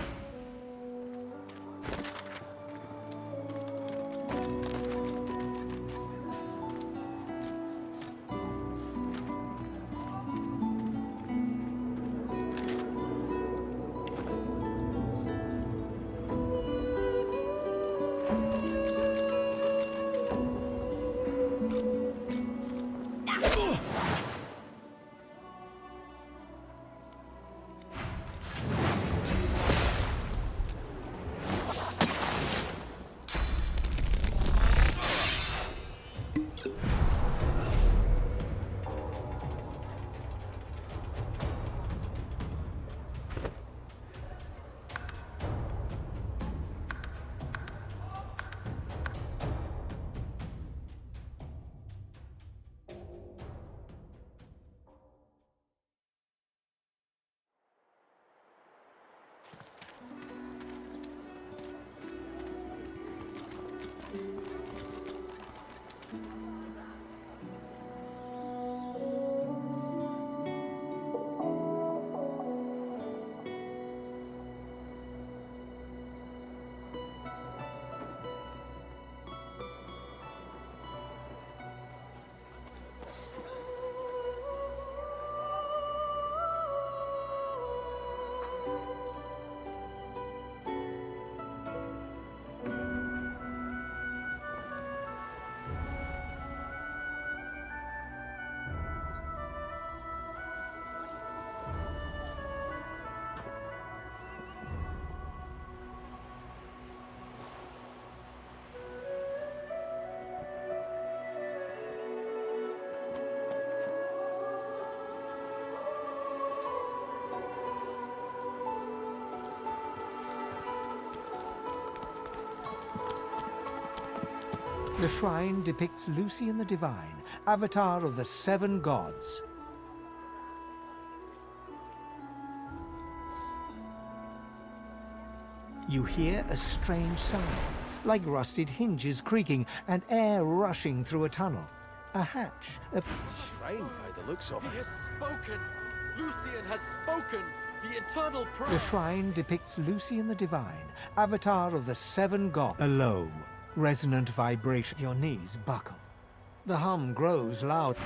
The shrine depicts Lucian the Divine, avatar of the 7 gods. You hear a strange sound, like rusted hinges creaking and air rushing through a tunnel. A hatch, Shrine by the looks of it. He has spoken! Lucian has spoken! The eternal prayer! The shrine depicts Lucian the Divine, avatar of the 7 gods. A low, resonant vibration. Your knees buckle. The hum grows loud.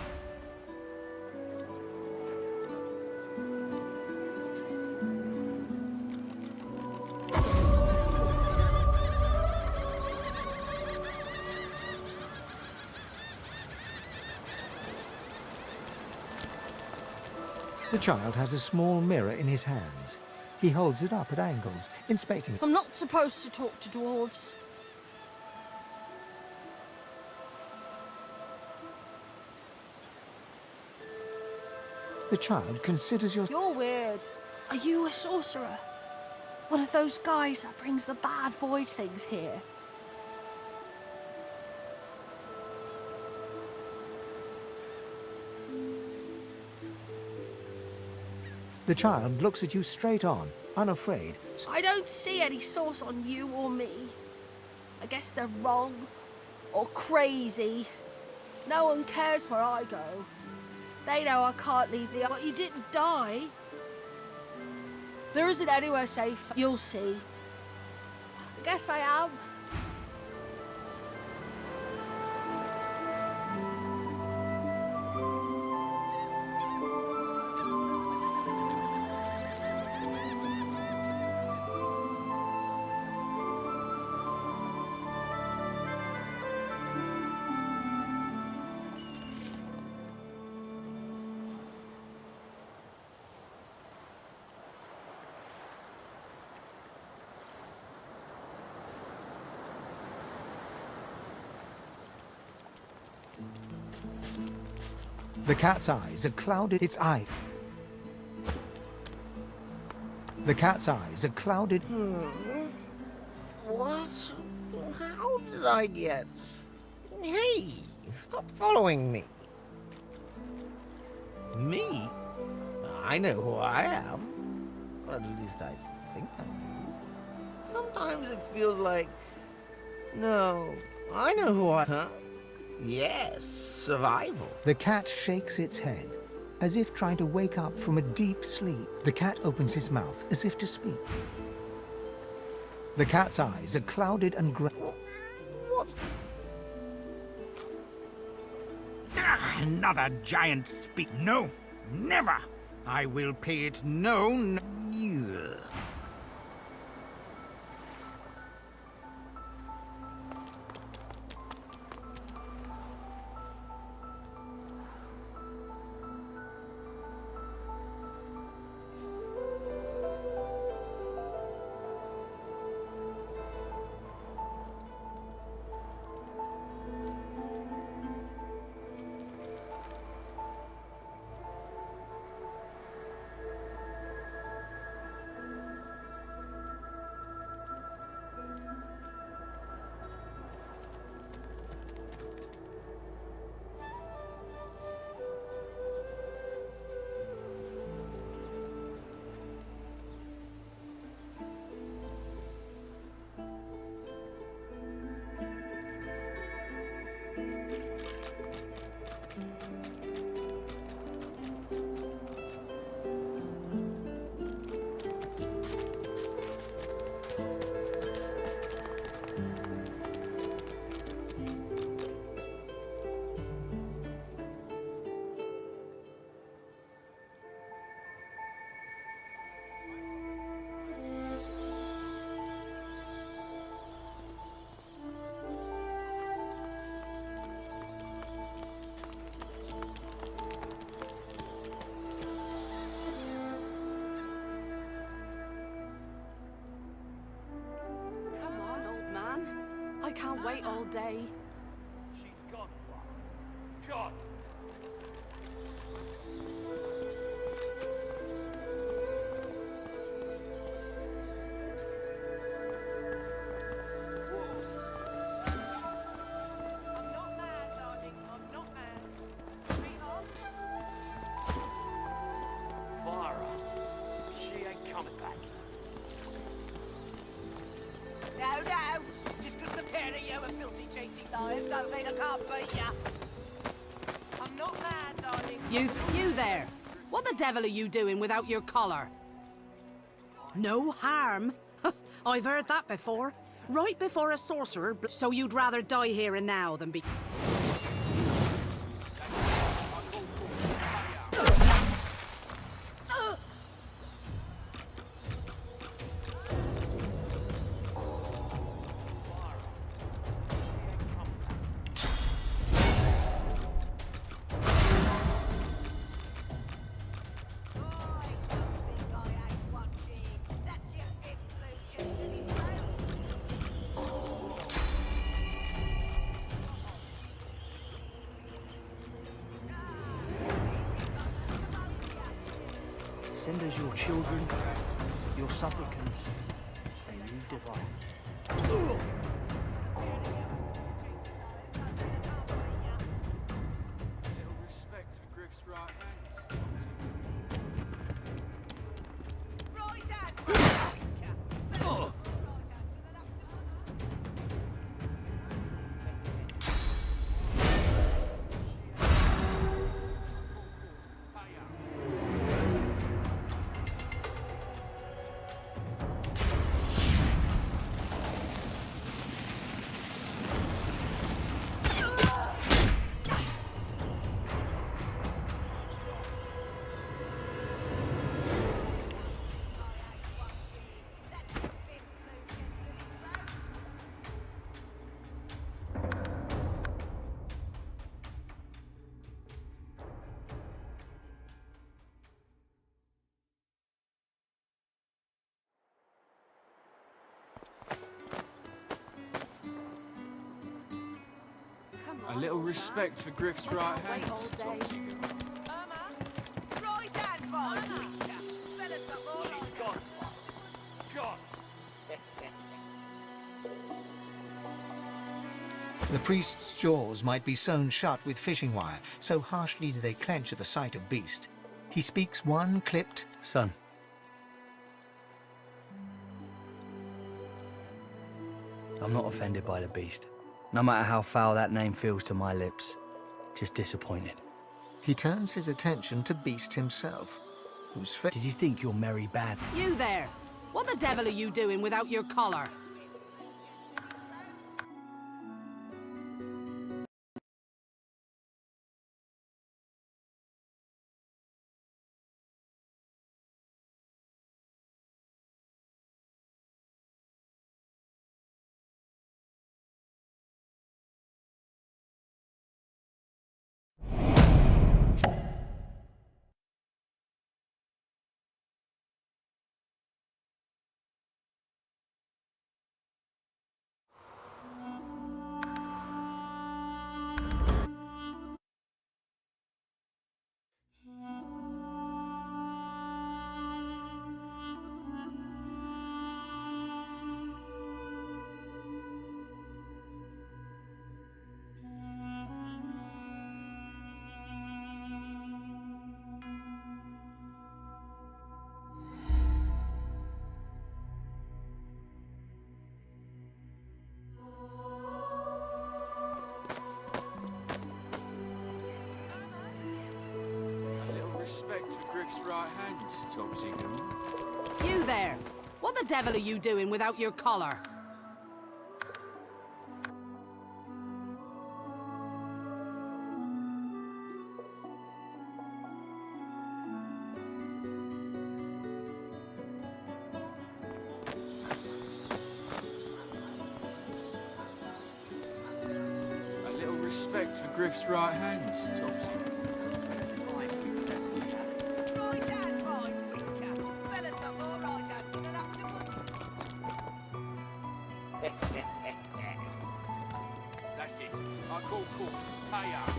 The child has a small mirror in his hands. He holds it up at angles, inspecting. I'm not supposed to talk to dwarves. The child considers your... You're weird. Are you a sorcerer? One of those guys that brings the bad void things here? The child looks at you straight on, unafraid. I don't see any source on you or me. I guess they're wrong or crazy. No one cares where I go. They know I can't leave the... But you didn't die. There isn't anywhere safe. You'll see. I guess I am. The cat's eyes are clouded. Its eye. The cat's eyes are clouded. What? How did I get... Hey, stop following me. Me? I know who I am. Or at least I think I do. Sometimes it feels like... No, I know who I... Huh? Yes, survival. The cat shakes its head, as if trying to wake up from a deep sleep. The cat opens his mouth, as if to speak. The cat's eyes are clouded and grey. What? Another giant speak. No, never. I will pay it no. I can't wait all day. She's gone, Gone. you and filthy cheating liars don't mean I can't beat ya. I'm not mad, darling. You there! What the devil are you doing without your collar? No harm? I've heard that before. Right before a sorcerer, so you'd rather die here and now than be... Send us your children, your supplicants, and you divine. Respect for Griff's right hand. A little respect for Griff's right hand. Right hand, Father. Fella's got more. She's gone. Gone. The priest's jaws might be sewn shut with fishing wire, so harshly do they clench at the sight of Beast. He speaks one clipped, Son. I'm not offended by the beast. No matter how foul that name feels to my lips. Just disappointed. He turns his attention to Beast himself, whose face... Did you think you're merry bad? You there! What the devil are you doing without your collar? Respect for Griff's right hand, Topsy Goon. You there! What the devil are you doing without your collar? A little respect for Griff's right hand, Topsy Goon. That's it. I call court. Pay up.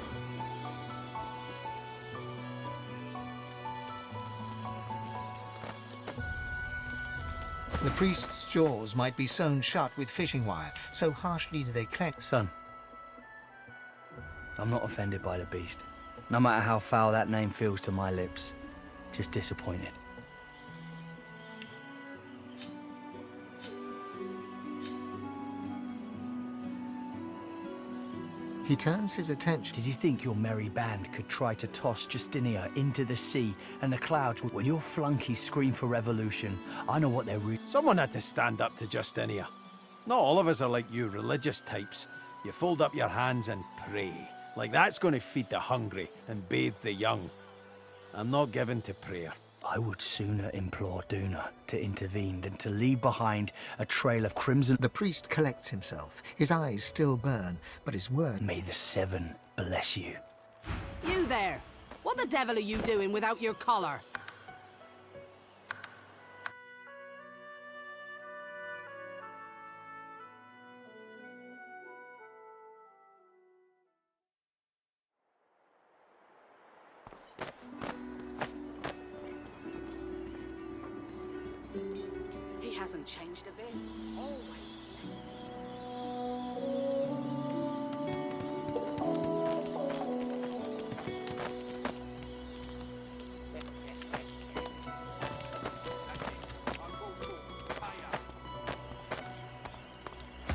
The priest's jaws might be sewn shut with fishing wire, so harshly do they clench. Son. I'm not offended by the beast. No matter how foul that name feels to my lips. Just disappointed. He turns his attention. Did you think your merry band could try to toss Justinia into the sea and the clouds when your flunkies scream for revolution? I know what they're Someone had to stand up to Justinia. Not all of us are like you religious types. You fold up your hands and pray. Like that's going to feed the hungry and bathe the young. I'm not given to prayer. I would sooner implore Duna to intervene than to leave behind a trail of crimson. The priest collects himself. His eyes still burn, but his words... May the Seven bless you. You there! What the devil are you doing without your collar? He hasn't changed a bit. Always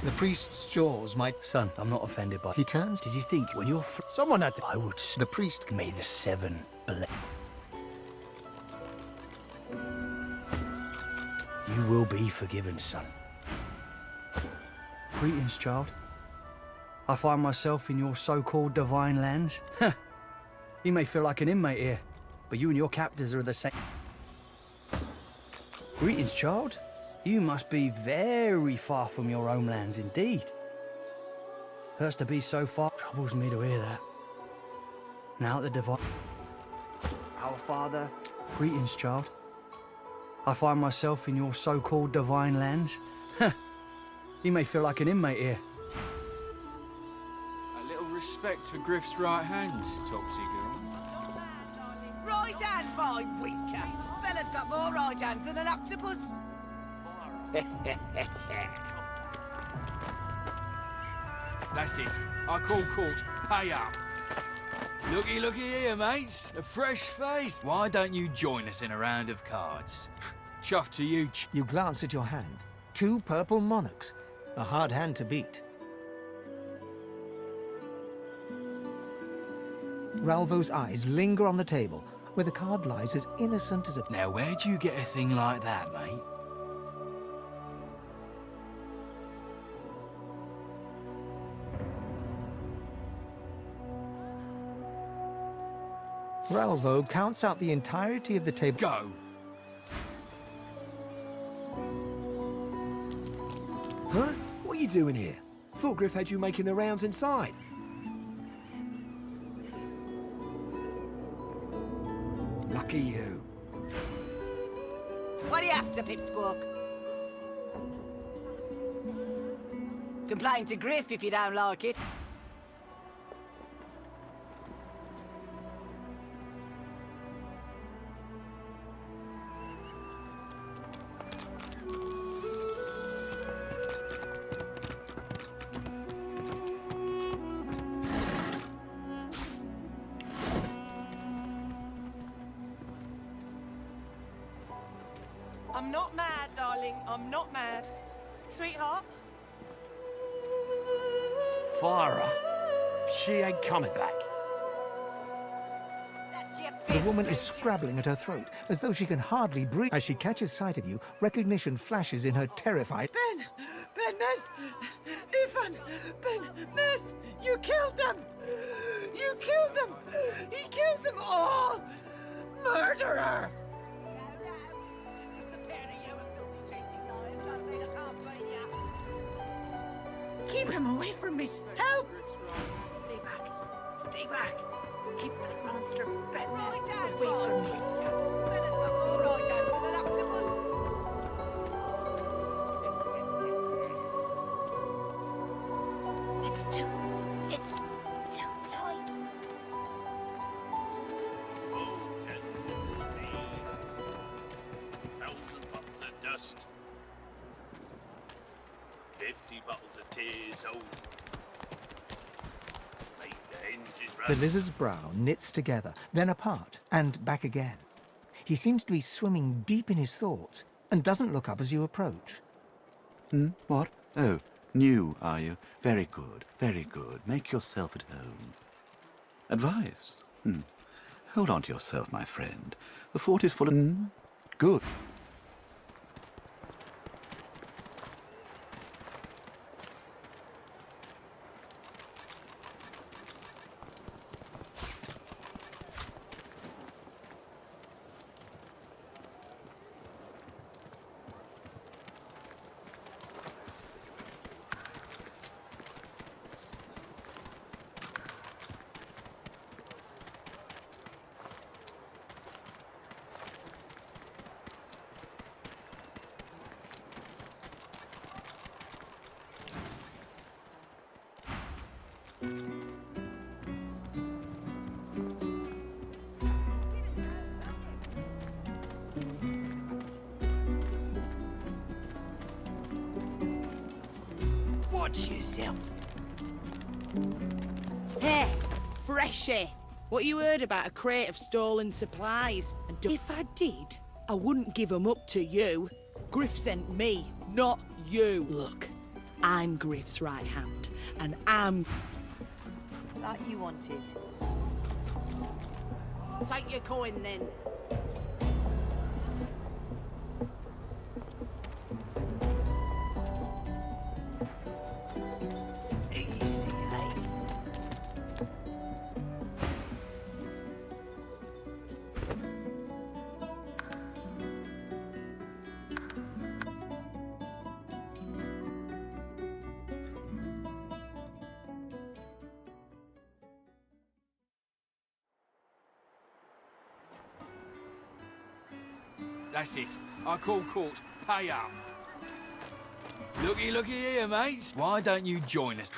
The priest's jaws might... Son, I'm not offended by... He turns. Did you think when you're... Someone had to... I would... The priest... May the Seven bless... You will be forgiven, son. Greetings, child. I find myself in your so-called divine lands. You may feel like an inmate here, but you and your captors are the same. Greetings, child. You must be very far from your homelands indeed. Hurts to be so far. Troubles me to hear that. Now the divine... Our Father. Greetings, child. I find myself in your so-called divine lands. You may feel like an inmate here. A little respect for Griff's right hand, Topsy girl. Right hand, my winker. Fella's got more right hands than an octopus. That's it. I call court. Pay up. Looky, looky here, mates. A fresh face. Why don't you join us in a round of cards? Chuff to you. You glance at your hand. 2 purple monarchs. A hard hand to beat. Ralvo's eyes linger on the table, where the card lies as innocent as a... Now, where'd you get a thing like that, mate? Ralvo counts out the entirety of the table. Go! Huh? What are you doing here? Thought Griff had you making the rounds inside. Lucky you. What are you after, Pipsqueak? Complain to Griff if you don't like it. I'm not mad, darling. I'm not mad. Sweetheart? Farah, she ain't coming back. The woman is scrabbling at her throat, as though she can hardly breathe. As she catches sight of you, recognition flashes in her terrified... Ben Mist! Ethan! Ben Mist! You killed them! You killed them! He killed them all! Murderer! Keep him away from me! Help! Stay back. Stay back. Keep that monster Ben away from me. Fella's got more right hands than an octopus. It's too tight. Thousand bottles of dust. 50 bottles of tears. Oh. Make the hinges The rust. lizard's brow knits together, then apart, and back again. He seems to be swimming deep in his thoughts, and doesn't look up as you approach. What? Oh, New, are you? Very good, very good. Make yourself at home. Advice? Hold on to yourself, my friend. The fort is full of... Good. Watch yourself. Hey, Freshie. What you heard about a crate of stolen supplies? And if I did, I wouldn't give them up to you. Griff sent me, not you. Look, I'm Griff's right hand, and I'm... Like you wanted. Take your coin then. Easy, eh? That's it. I call court. Pay up. Looky here, mates. Why don't you join us?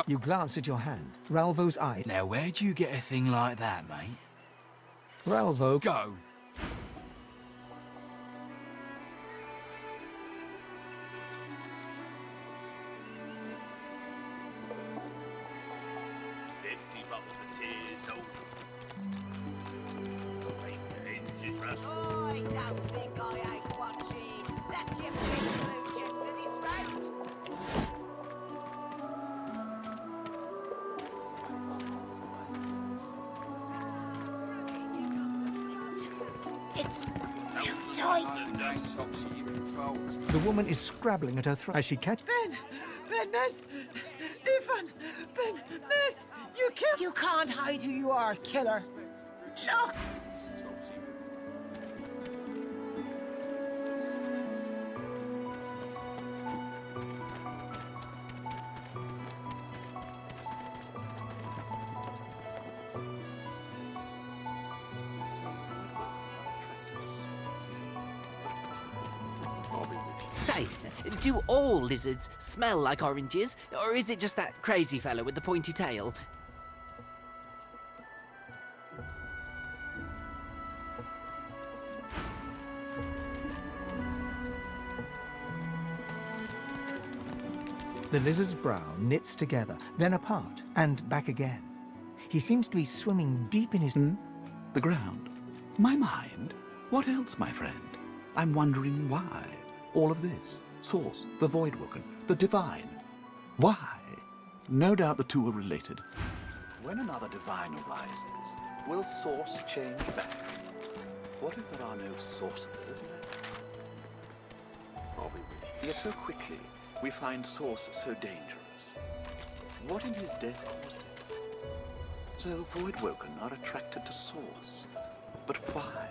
You glance at your hand. Ralvo's eye. Now, where'd you get a thing like that, mate? Ralvo. Go. I don't think I ain't watching. That's your big blue just to this road. It's too tight. The woman is scrabbling at her throat as she catches... Ben, Mist, Ethan, Ben, Mist, you killed... You can't hide who you are, killer. Look! Say, do all lizards smell like oranges, or is it just that crazy fellow with the pointy tail? The lizard's brow knits together, then apart, and back again. He seems to be swimming deep in his... The ground. My mind? What else, my friend? I'm wondering why. All of this. Source, the Voidwoken, the Divine. Why? No doubt the two are related. When another Divine arises, will Source change back? What if there are no Sources left? I'll be with you. Yet so quickly, we find Source so dangerous. What in his death caused it? So Voidwoken are attracted to Source. But why?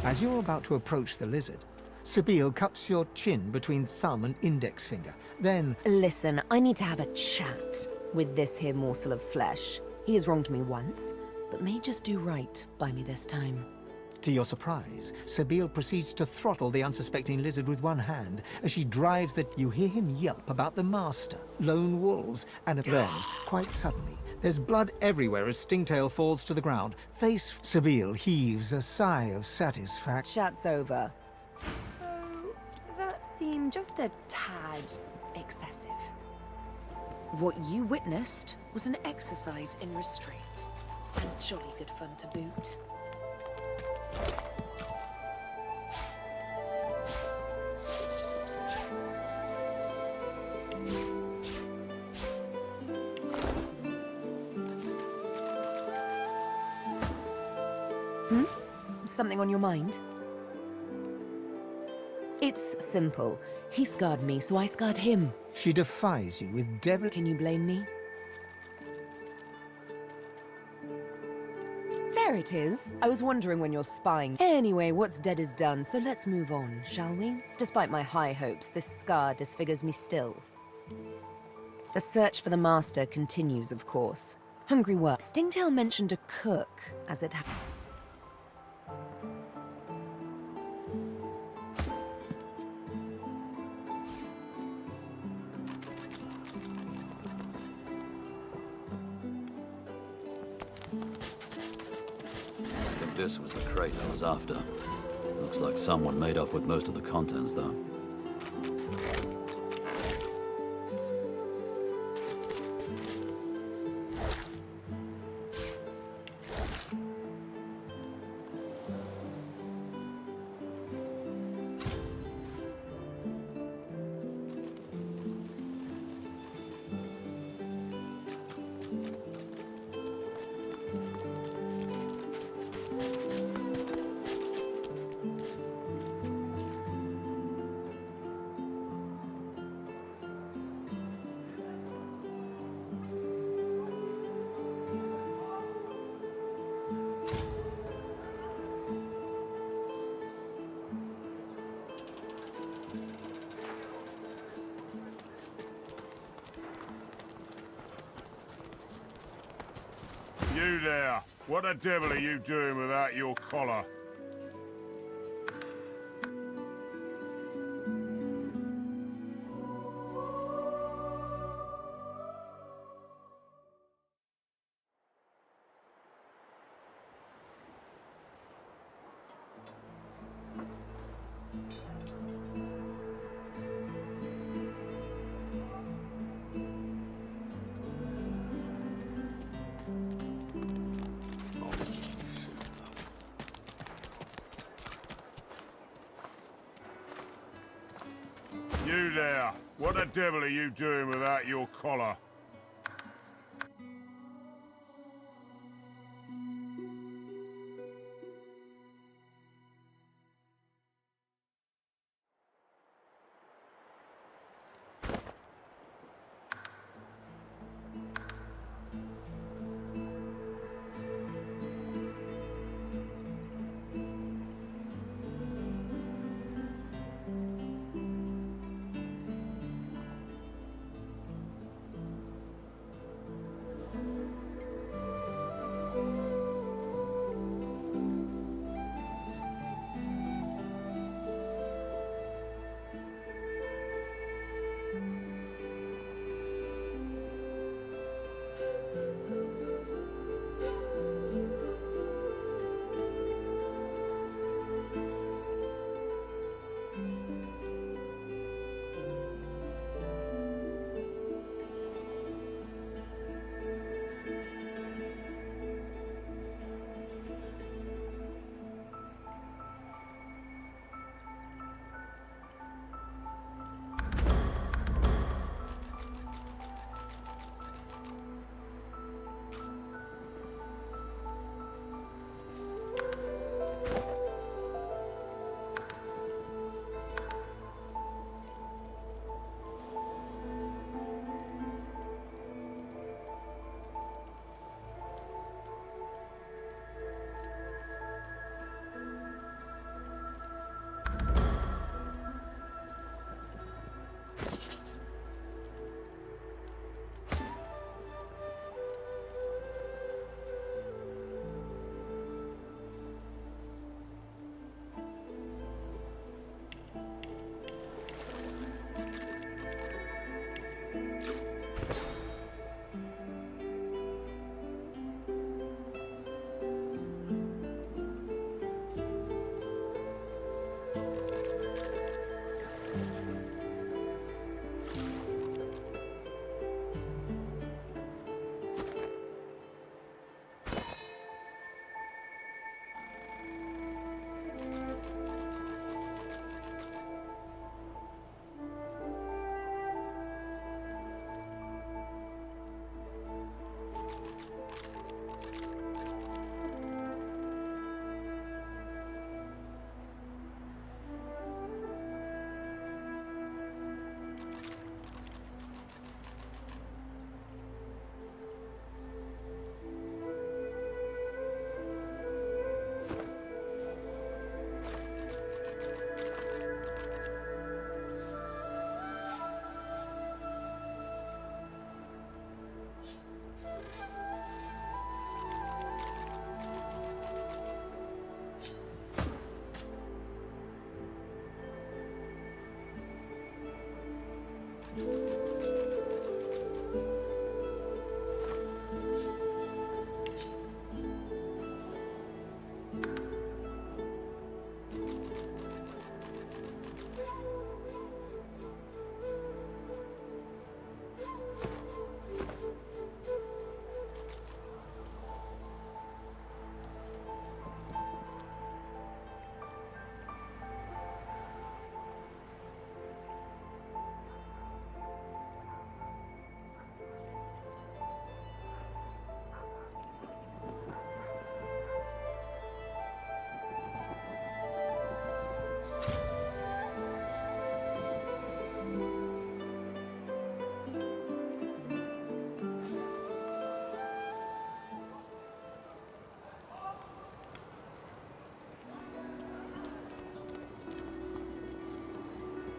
As you're about to approach the lizard, Sabine cups your chin between thumb and index finger. Then... Listen, I need to have a chat with this here morsel of flesh. He has wronged me once, but may just do right by me this time. To your surprise, Sabine proceeds to throttle the unsuspecting lizard with one hand as she drives that you hear him yelp about the master, lone wolves, and then, quite suddenly, there's blood everywhere as Stingtail falls to the ground. Face Sabine heaves a sigh of satisfaction. Chat's over. So, that seemed just a tad excessive. What you witnessed was an exercise in restraint. And jolly good fun to boot. Something on your mind? It's simple. He scarred me, so I scarred him. She defies you with devil... Can you blame me? There it is. I was wondering when you're spying. Anyway, what's dead is done, so let's move on, shall we? Despite my high hopes, this scar disfigures me still. The search for the master continues, of course. Hungry work. Stingtail mentioned a cook, as it happened. I think this was the crate I was after. Looks like someone made off with most of the contents, though. You there! What the devil are you doing without your collar? You there! What the devil are you doing without your collar?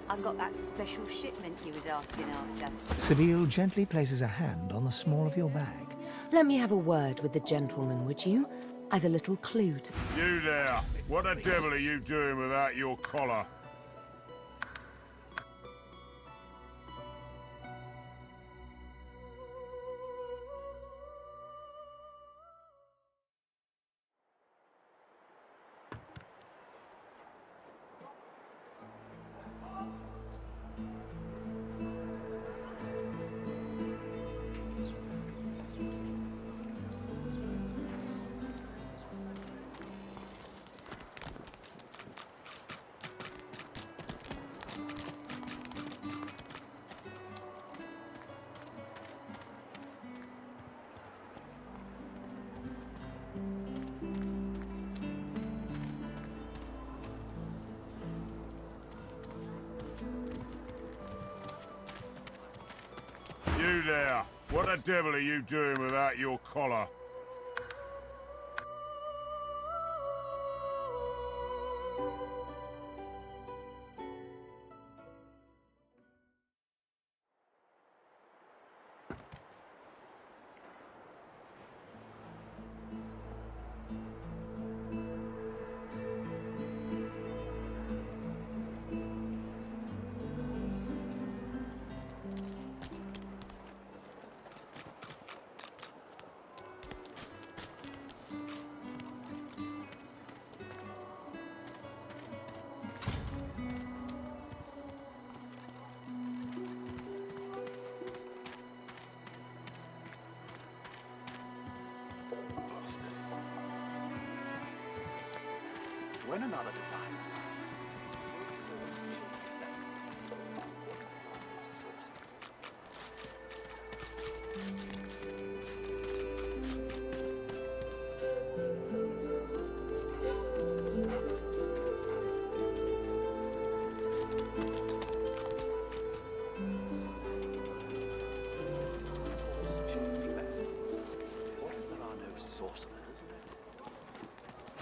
I got that special shipment you was asking after. Sabine gently places a hand on the small of your bag. Let me have a word with the gentleman, would you? I've a little clue to... You there! What the devil are you doing without your collar? You there! What the devil are you doing without your collar? When another divine...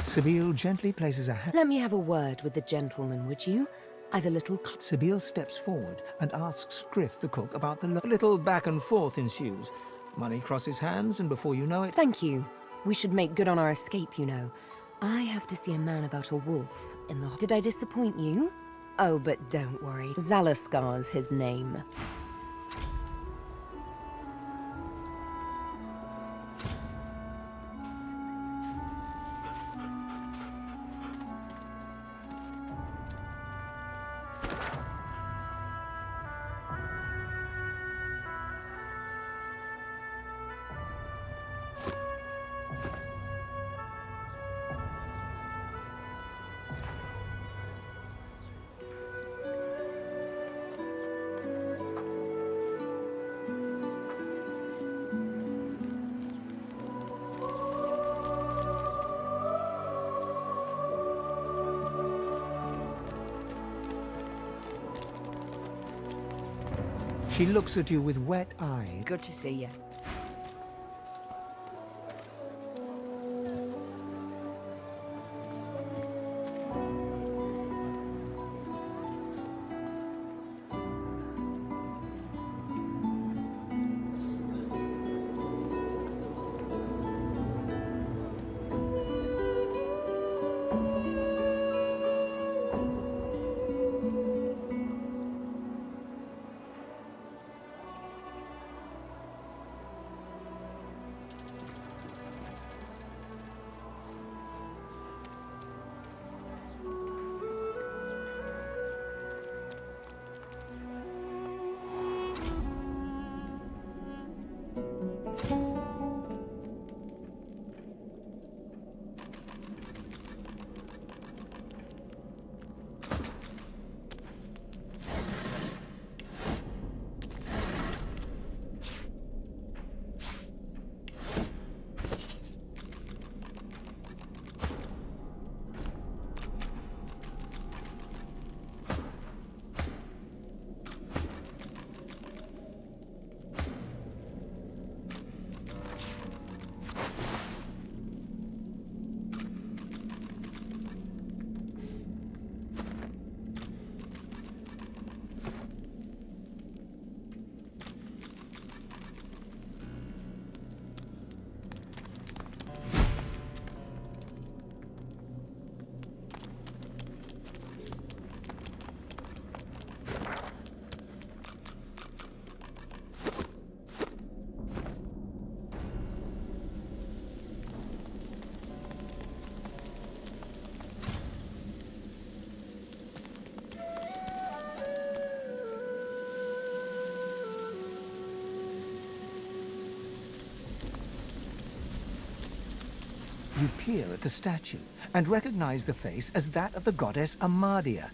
Sabine gently places a hand... Let me have a word with the gentleman, would you? I've a little... Sabine steps forward and asks Griff the cook about the... A little back and forth ensues. Money crosses hands, and before you know it... Thank you. We should make good on our escape, you know. I have to see a man about a wolf in the... Did I disappoint you? Oh, but don't worry. Zalaskar's his name. She looks at you with wet eyes. Good to see you. You peer at the statue and recognize the face as that of the goddess Amadia.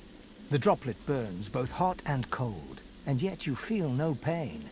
The droplet burns both hot and cold, and yet you feel no pain.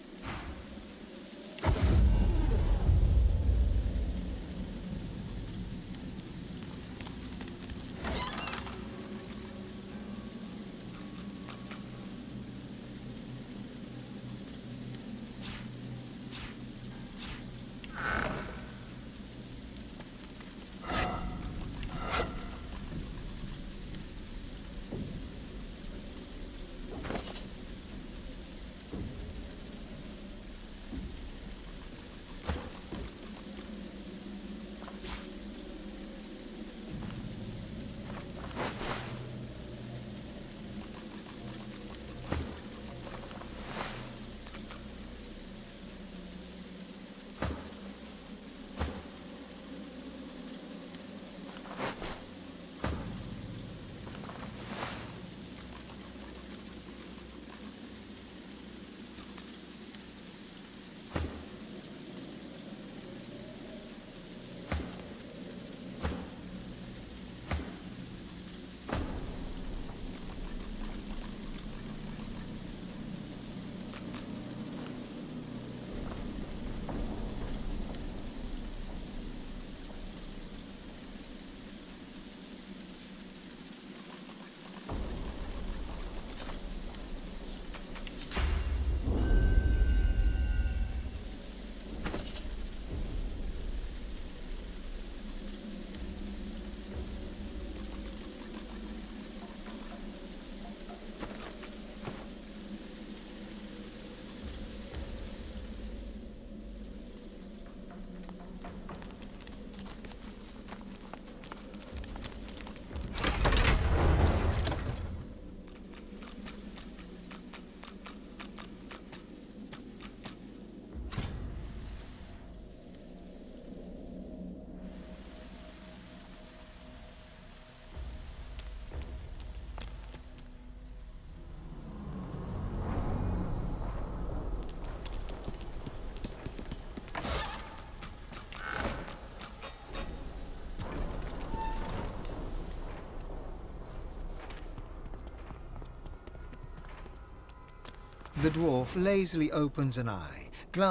The dwarf lazily opens an eye,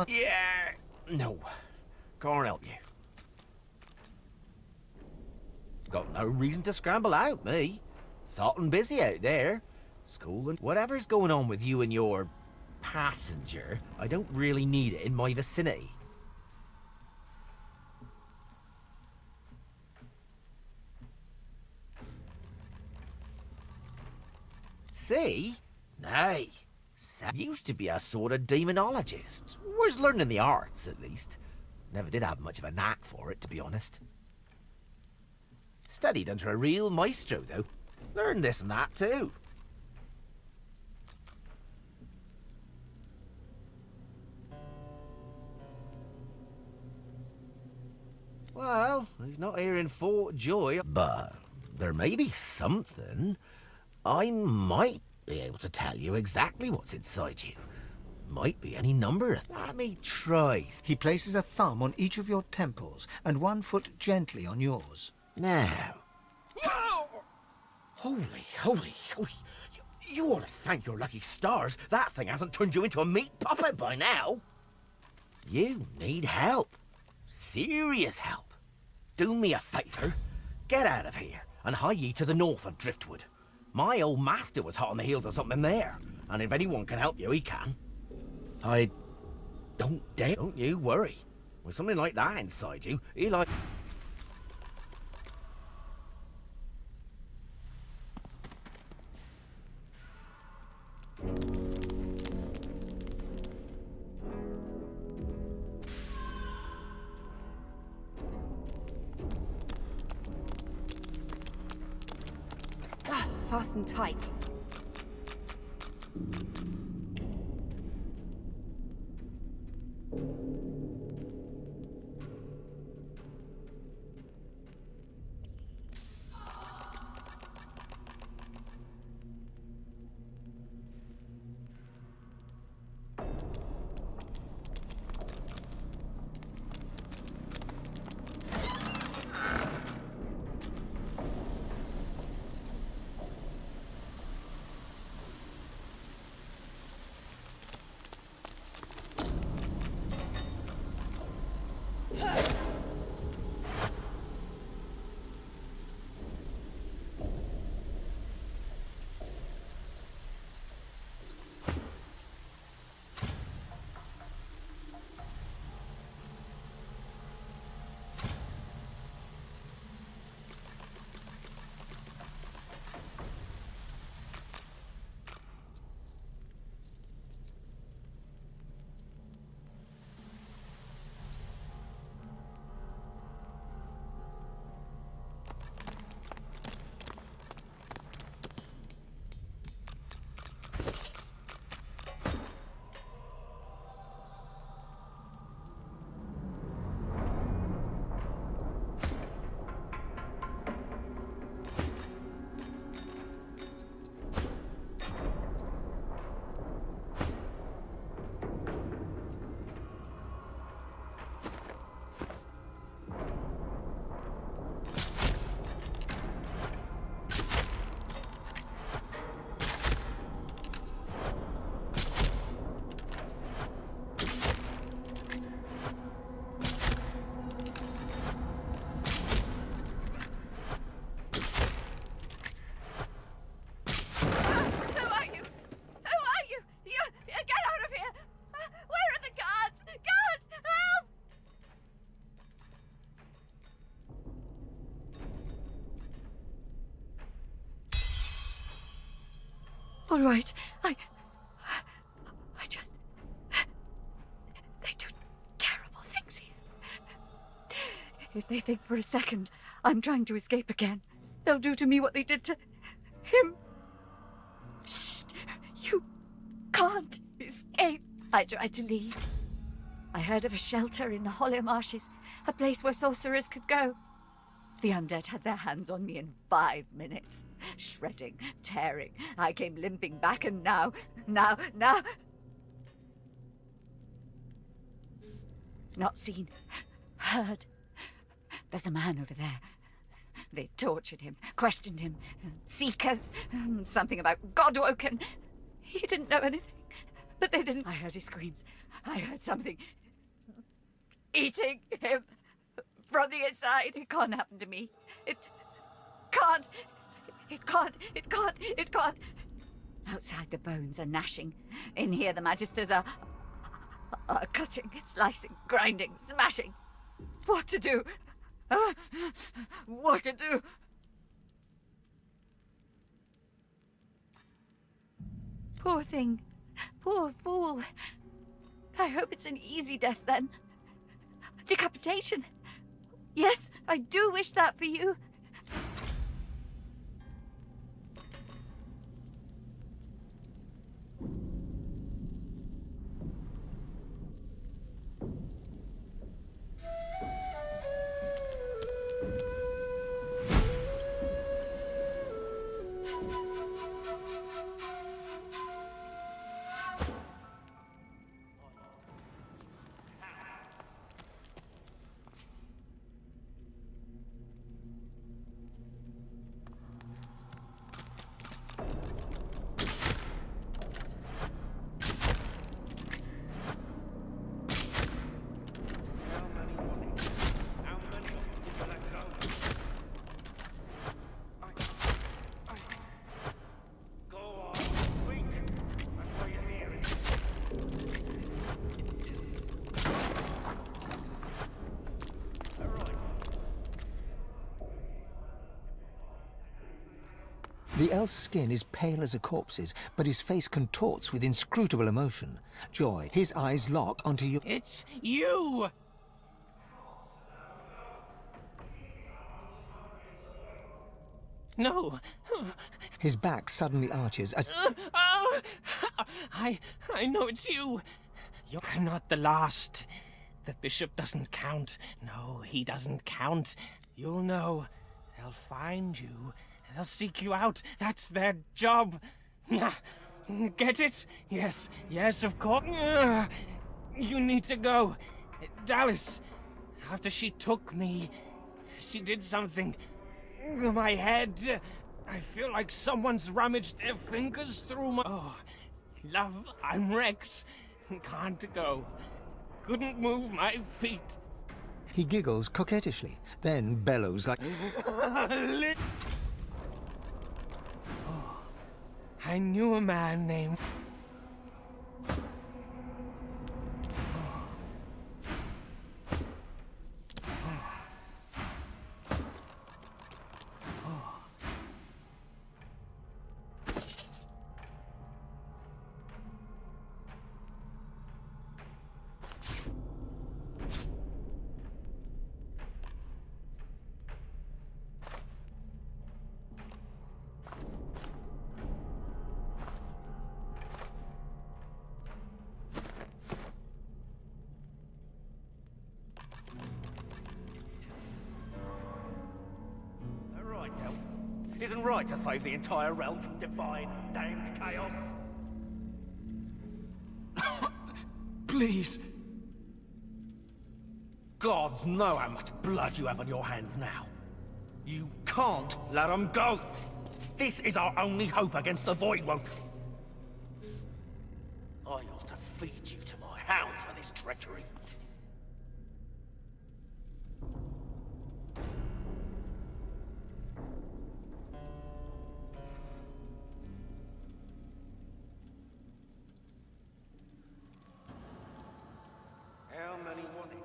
Yeah, no. Can't help you. Got no reason to scramble out, me. It's hot and busy out there. School and whatever's going on with you and your passenger, I don't really need it in my vicinity. See? Nay. Sam used to be a sort of demonologist. Was learning the arts, at least. Never did have much of a knack for it, to be honest. Studied under a real maestro, though. Learned this and that, too. Well, he's not here in Fort Joy, but there may be something. I might be able to tell you exactly what's inside you. Might be any number of... Let me try. He places a thumb on each of your temples and one foot gently on yours. Now. Holy. You ought to thank your lucky stars that thing hasn't turned you into a meat puppet by now. You need help. Serious help. Do me a favour. Get out of here and hie ye to the north of Driftwood. My old master was hot on the heels of something there, and if anyone can help you, he can. Don't you worry. With something like that inside you, he like... Fasten tight. all right. I just... They do terrible things here. If they think for a second I'm trying to escape again, they'll do to me what they did to him. Shh! You can't escape. I tried to leave. I heard of a shelter in the Hollow Marshes, a place where sorcerers could go. The undead had their hands on me in 5 minutes. Shredding, tearing. I came limping back, and now... Not seen. Heard. There's a man over there. They tortured him, questioned him. Seekers. Something about Godwoken. He didn't know anything. But they didn't... I heard his screams. I heard something... eating him from the inside. It can't happen to me. It can't. Outside, the bones are gnashing. In here, the magisters are cutting, slicing, grinding, smashing. What to do? What to do? Poor thing. Poor fool. I hope it's an easy death then. Decapitation. Yes, I do wish that for you. The elf's skin is pale as a corpse's, but his face contorts with inscrutable emotion. Joy, his eyes lock onto you. It's you! No. His back suddenly arches as... Oh! I know it's you. You're not the last. The bishop doesn't count. No, he doesn't count. You'll know. They'll find you. They'll seek you out. That's their job. Get it? Yes, of course. You need to go. Dallas, after she took me, she did something. My head. I feel like someone's rummaged their fingers through my... Oh, love, I'm wrecked. Can't go. Couldn't move my feet. He giggles coquettishly, then bellows like... I knew a man named... Isn't right to save the entire realm from divine damned chaos. Please. Gods know how much blood you have on your hands now. You can't let them go. This is our only hope against the Voidwoken. I ought to feed you to my hounds for this treachery. How many was it?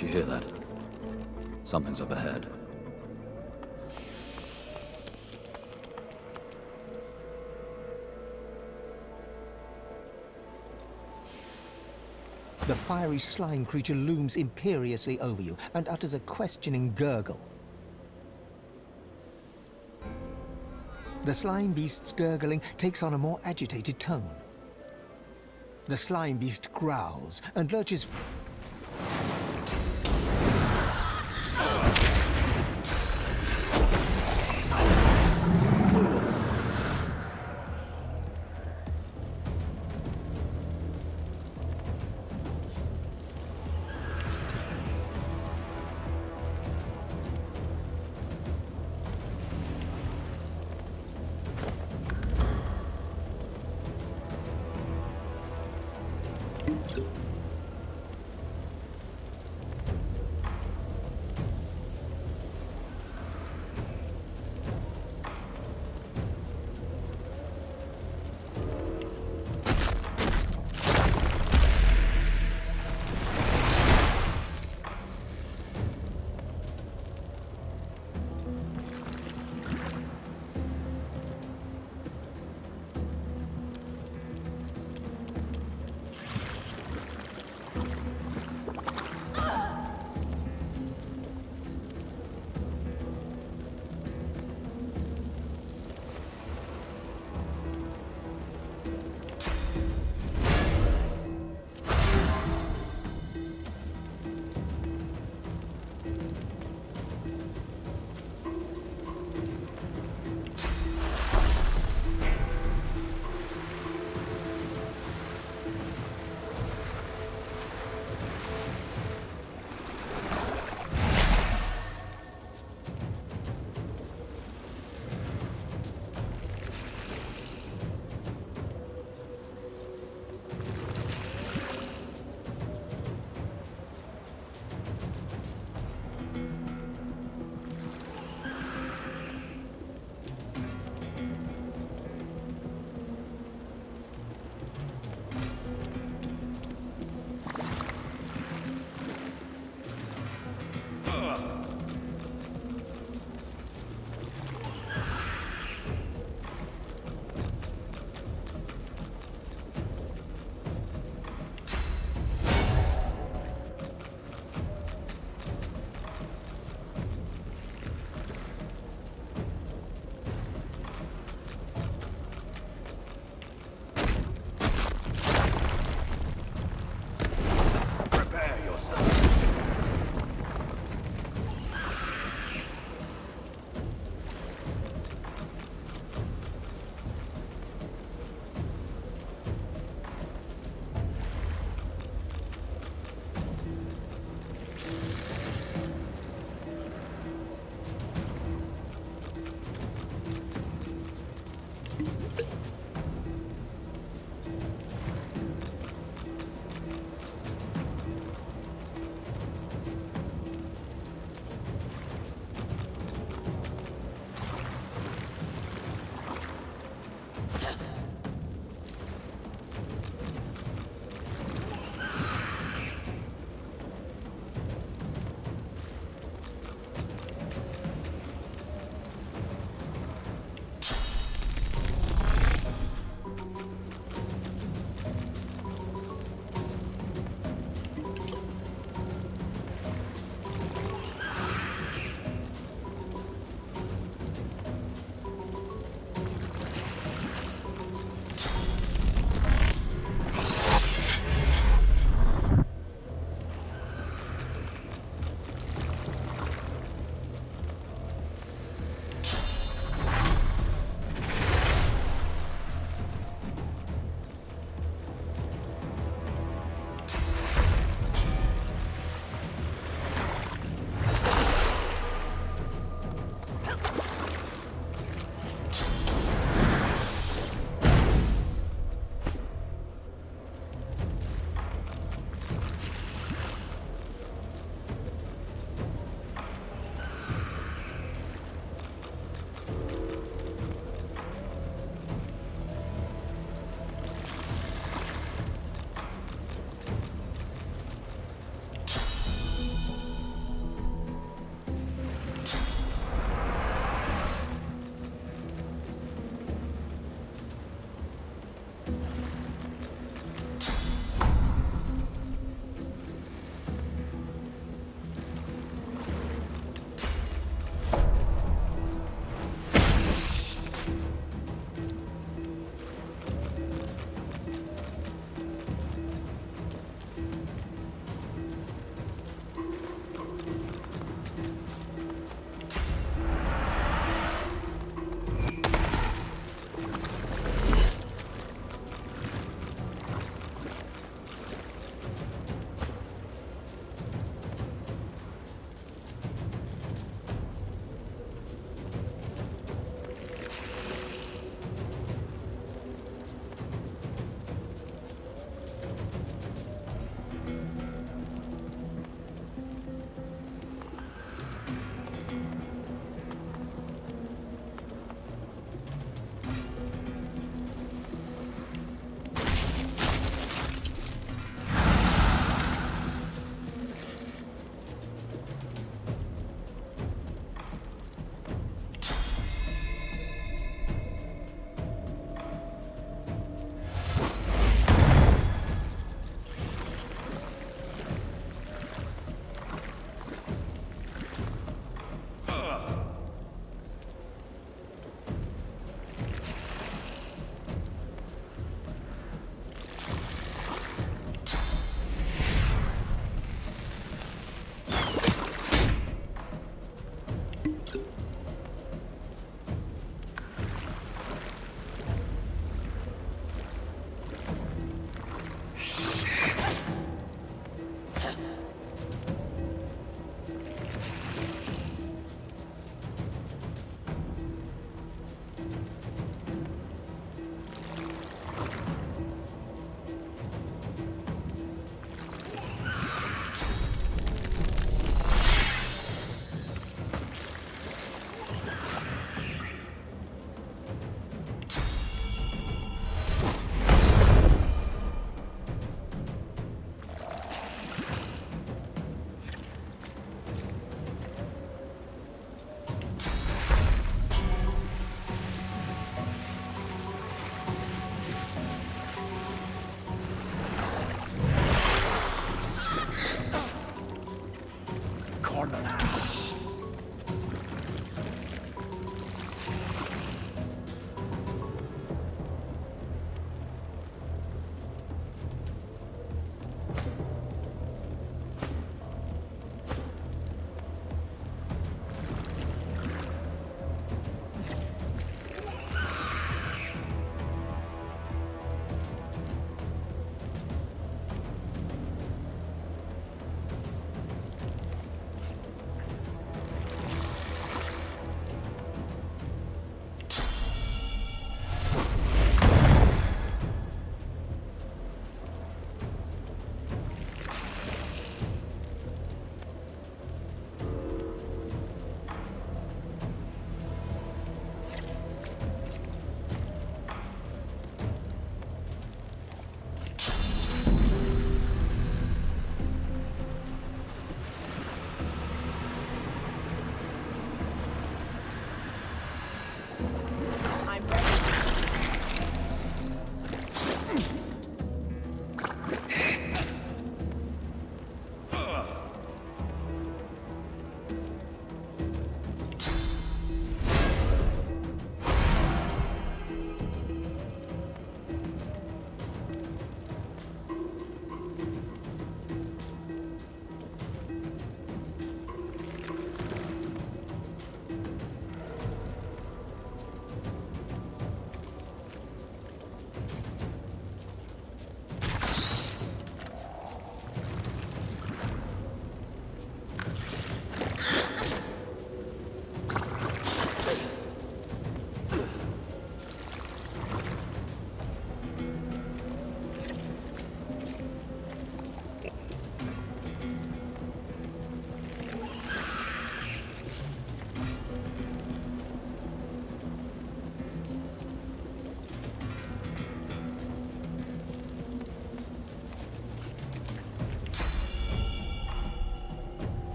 Do you hear that? Something's up ahead. The fiery slime creature looms imperiously over you and utters a questioning gurgle. The slime beast's gurgling takes on a more agitated tone. The slime beast growls and lurches.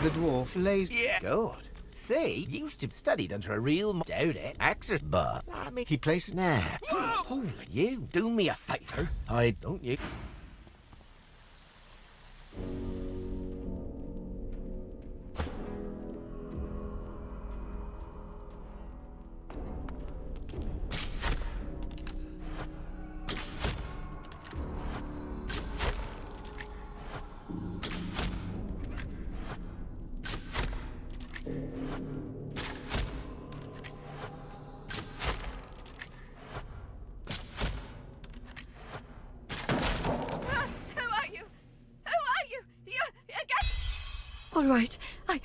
The dwarf lays... Yeah. Good. See, you studied under a real doubt it. Exercise, but He places... nah. Holy, you do me a favour. I don't you. All right, I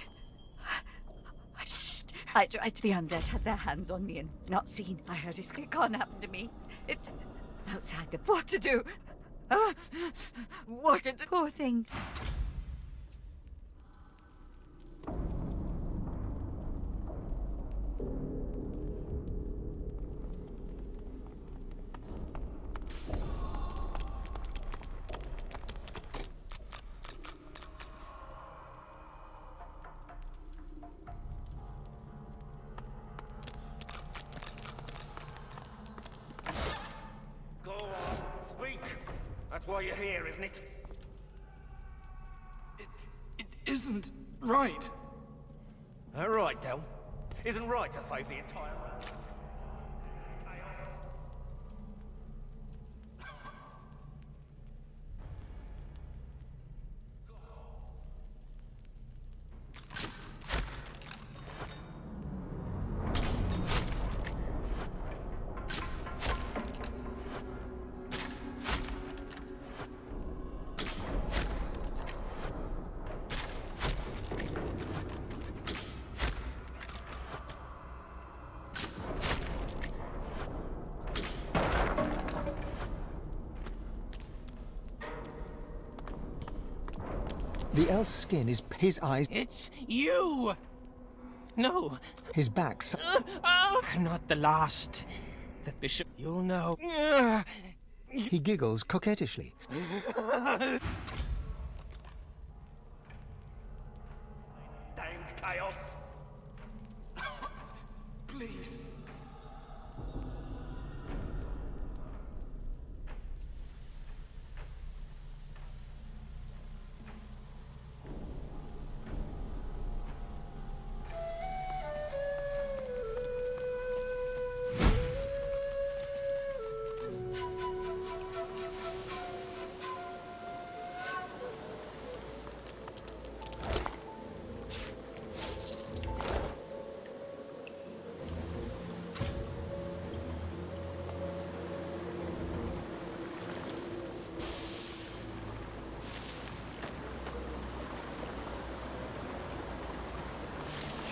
tried. The undead had their hands on me and not seen. I heard it can't happen to me. It outside the what to do. What a poor thing. That's why you're here, isn't it? It isn't right. All right, Del. Isn't right to save the entire world. The elf's skin is his eyes. It's you! No. His back. I'm not the last. The bishop, you'll know. He giggles coquettishly. Damned chaos. Please.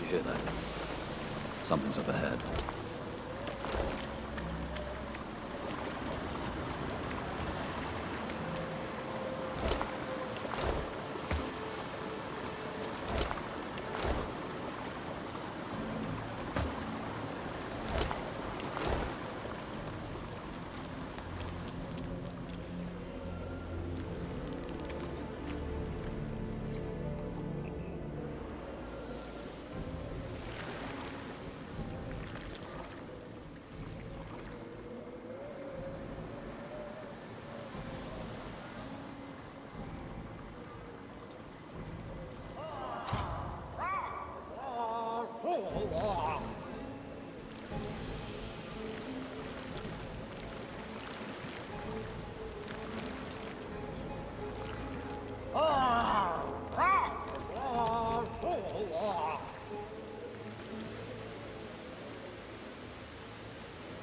Hear that? Something's up ahead.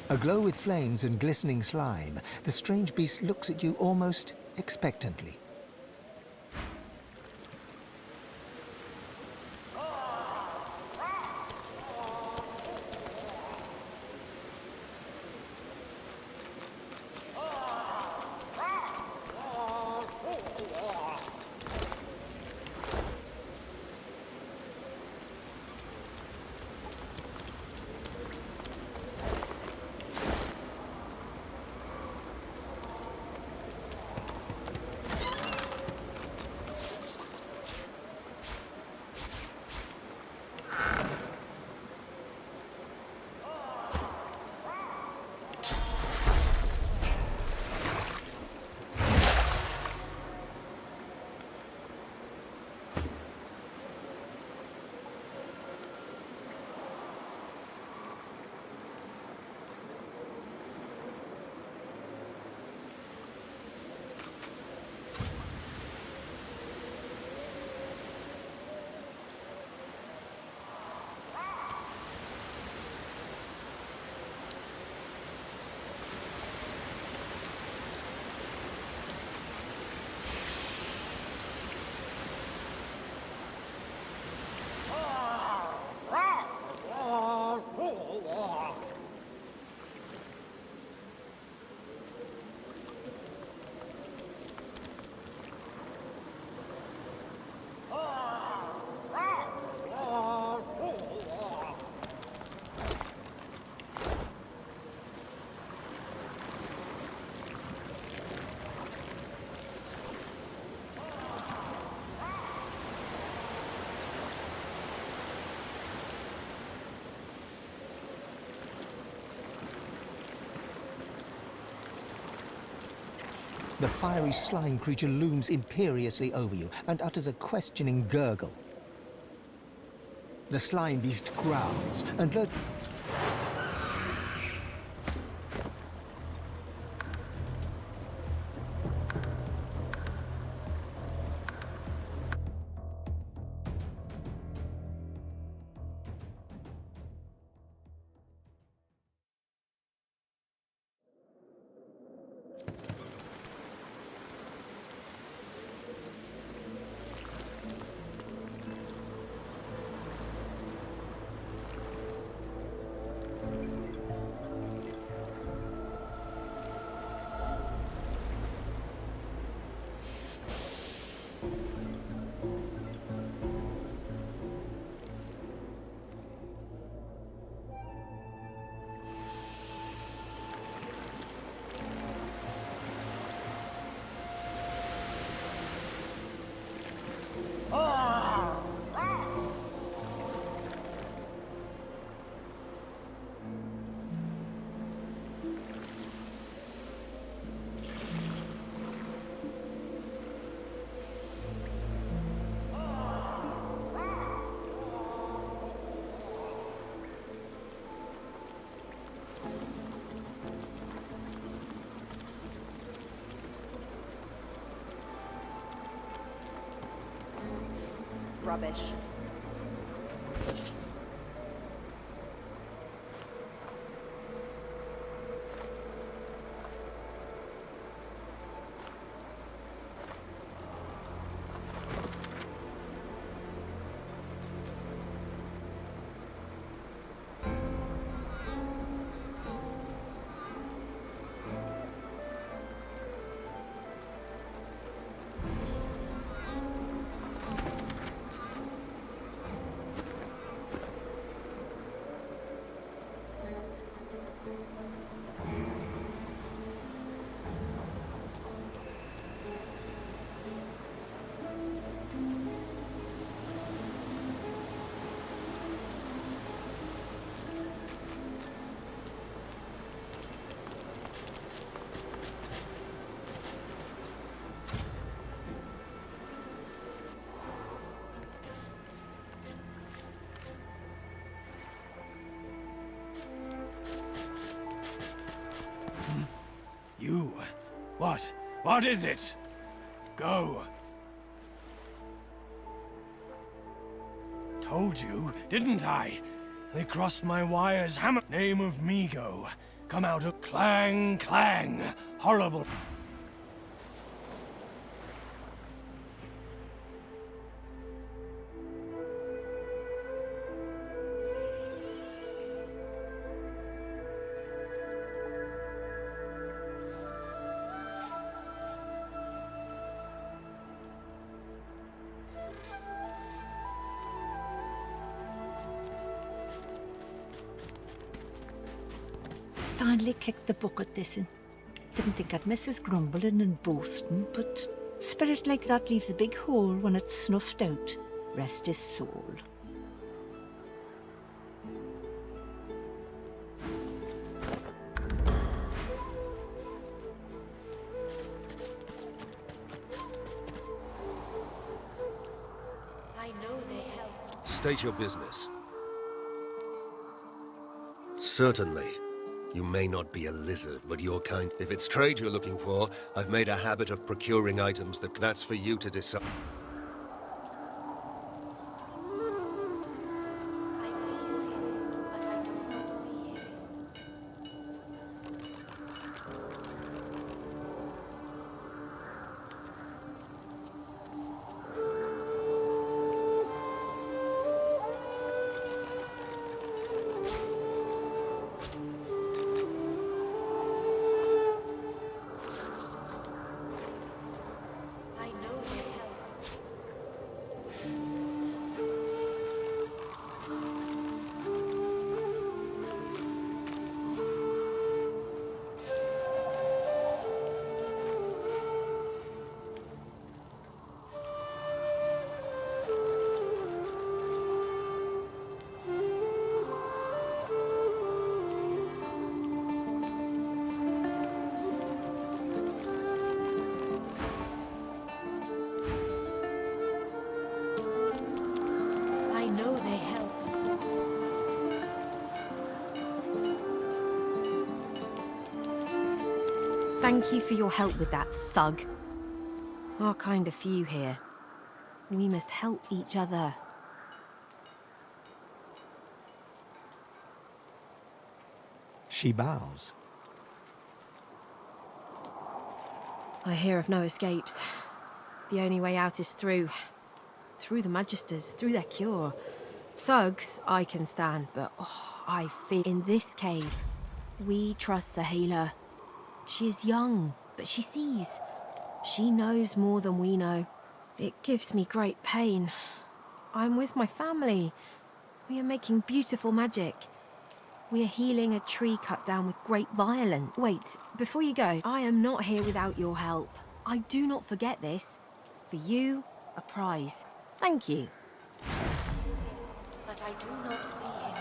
Aglow with flames and glistening slime, the strange beast looks at you almost expectantly. The fiery slime creature looms imperiously over you and utters a questioning gurgle. The slime beast growls and rubbish. You? What? What is it? Go. Told you, didn't I? They crossed my wires. Hammer. Name of Migo. Come out of clang, clang. Horrible. Finally kicked the bucket this in. Didn't think I'd miss his grumbling and boasting, but spirit like that leaves a big hole when it's snuffed out. Rest his soul. I know they help. State your business. Certainly. You may not be a lizard, but you're kind. If it's trade you're looking for, I've made a habit of procuring items that's for you to decide. Thank you for your help with that, thug. Our kind of few here. We must help each other. She bows. I hear of no escapes. The only way out is through. Through the Magisters, through their cure. Thugs, I can stand, but I feel in this cave. We trust the healer. She is young, but she sees. She knows more than we know. It gives me great pain. I'm with my family. We are making beautiful magic. We are healing a tree cut down with great violence. Wait, before you go, I am not here without your help. I do not forget this. For you, a prize. Thank you. But I do not see him.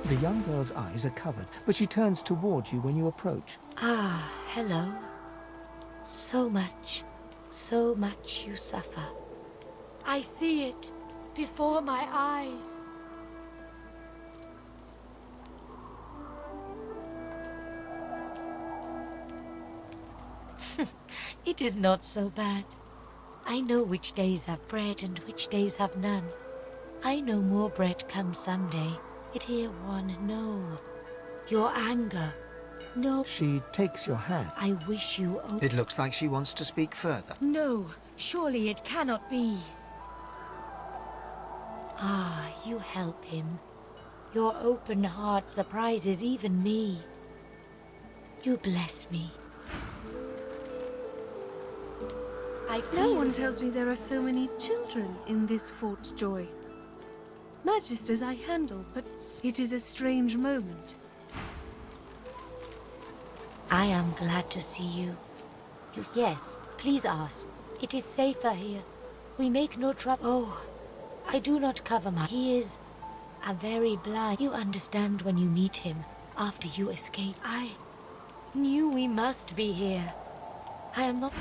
The young girl's eyes are covered, but she turns towards you when you approach. Ah, hello. So much you suffer. I see it before my eyes. It is not so bad. I know which days have bread and which days have none. I know more bread comes someday. It here one, no. Your anger, no. She takes your hand. I wish you... It looks like she wants to speak further. No, surely it cannot be. Ah, you help him. Your open heart surprises even me. You bless me. No one tells me there are so many children in this Fort Joy. Magisters I handle, but it is a strange moment. I am glad to see you. Yes, please ask. It is safer here. We make no trouble. Oh, I do not cover my... He is a very blind... You understand when you meet him, after you escape. I knew we must be here. I am not...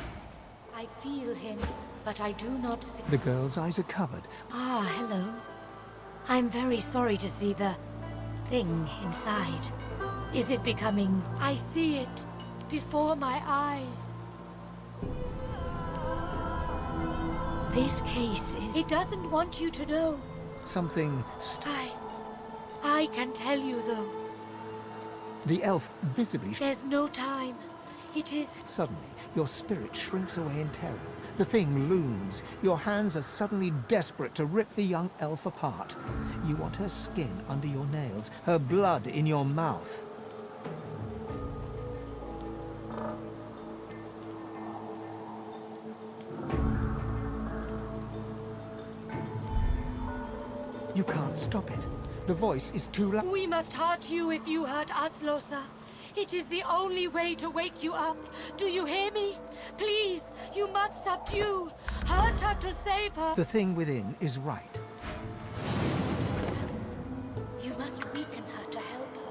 I feel him, but I do not see... The girl's eyes are covered. Ah, hello. I'm very sorry to see the thing inside. Is it becoming... I see it before my eyes. This case is... It doesn't want you to know. Something... I can tell you, though. The elf visibly... There's no time. It is... Suddenly, your spirit shrinks away in terror. The thing looms. Your hands are suddenly desperate to rip the young elf apart. You want her skin under your nails, her blood in your mouth. You can't stop it. The voice is too loud. We must hurt you if you hurt us, Losa. It is the only way to wake you up. Do you hear me? Please, you must subdue. Hurt her to save her. The thing within is right. You must weaken her to help her.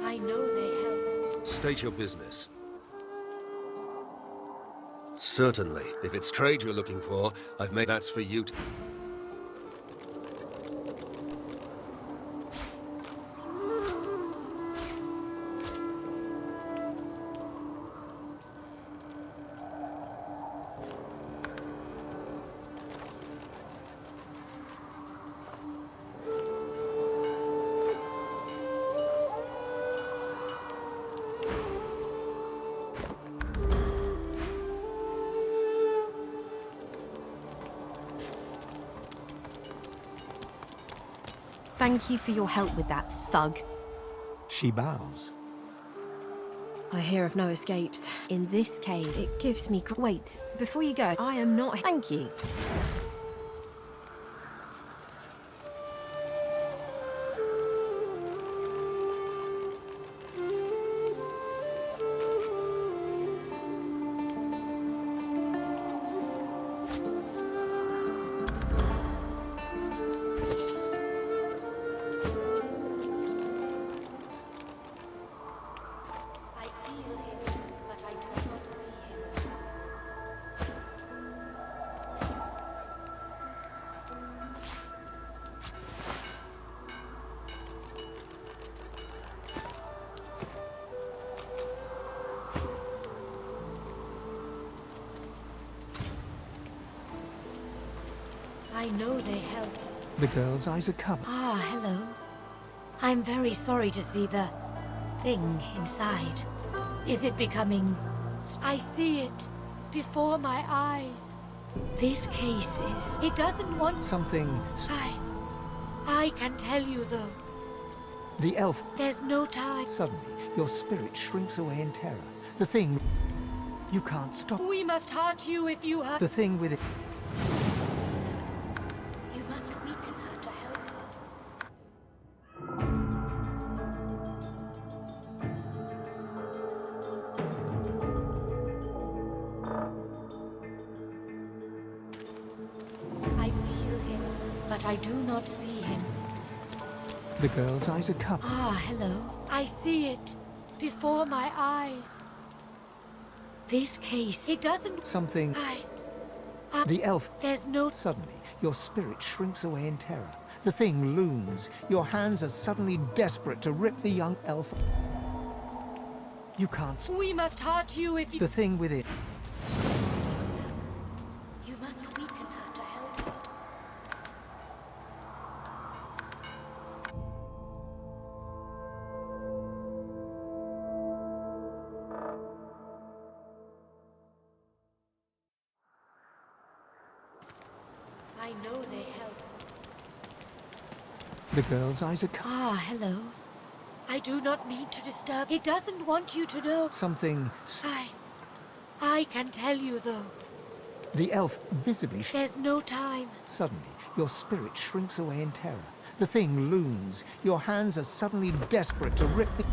I know they help. State your business. Certainly. If it's trade you're looking for, I've made that's for you to... Thank you for your help with that, thug. She bows. I hear of no escapes. In this cave, it gives me... Wait, before you go, I am not... Thank you. I know they help. The girl's eyes are covered. Ah, hello. I'm very sorry to see the thing inside. Is it becoming... I see it before my eyes. This case is... It doesn't want... Something... I can tell you, though. The elf... There's no time. Suddenly, your spirit shrinks away in terror. The thing... You can't stop. We must hurt you if you hurt... The thing with it... You must weaken her to help her. I feel him, but I do not see him. The girl's eyes are covered. Ah, hello. I see it before my eyes. This case, it doesn't... Something... The elf... There's no... Suddenly, your spirit shrinks away in terror. The thing looms. Your hands are suddenly desperate to rip the young elf... You can't... We must hurt you if you... The thing with it... You must weaken her to help her. I know they help. The girl's eyes are covered. Ah, hello. I do not mean to disturb. It doesn't want you to know. Something... I can tell you, though. The elf visibly... There's no time. Suddenly, your spirit shrinks away in terror. The thing looms. Your hands are suddenly desperate to rip the...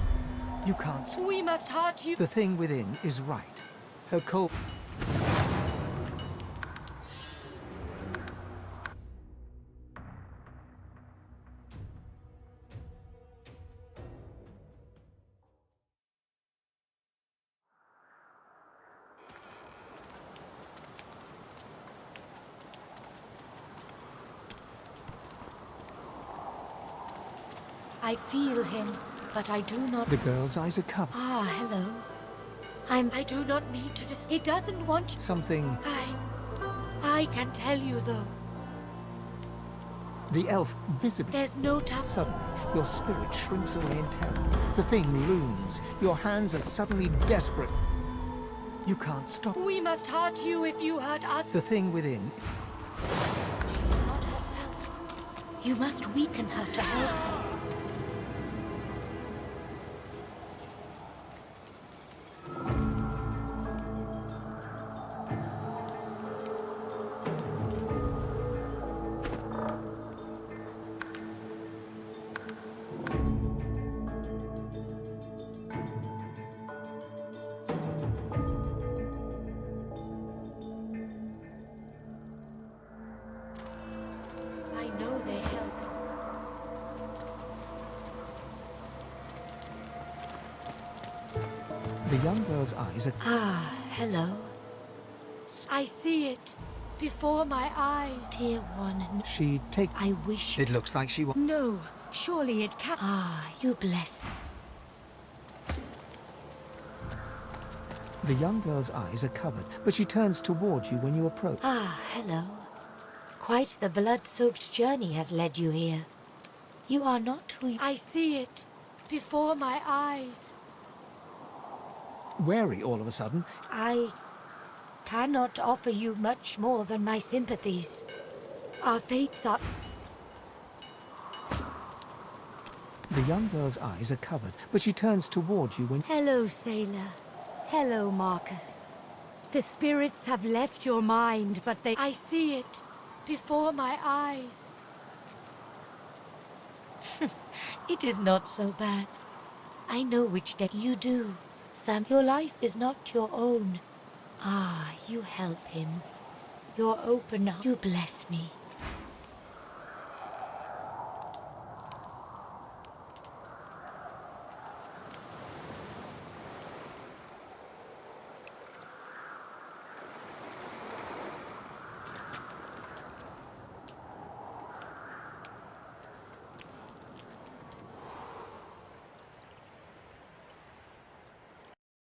You can't... We must hurt you. The thing within is right. Her cold... I feel him, but I do not... The girl's eyes are covered. Ah, hello. I do not mean to just... He doesn't want... Something... I can tell you, though. The elf visibly... There's no time. Suddenly, your spirit shrinks away in terror. The thing looms. Your hands are suddenly desperate. You can't stop. We must hurt you if you hurt us. The thing within... Not herself. You must weaken her to help her. I know they help. The young girl's eyes are... Ah, hello. I see it before my eyes. Dear one. She takes... I wish... It looks like she... No, surely it can... Ah, you bless me. The young girl's eyes are covered, but she turns toward you when you approach. Ah, hello. Quite the blood-soaked journey has led you here. You are not who you... I see it before my eyes. Wary all of a sudden. I cannot offer you much more than my sympathies. Our fates are... The young girl's eyes are covered, but she turns toward you when... Hello, sailor. Hello, Marcus. The spirits have left your mind, but they... I see it before my eyes. It is not so bad. I know which day you do. Sam, your life is not your own. Ah, you help him. Your open heart. You bless me.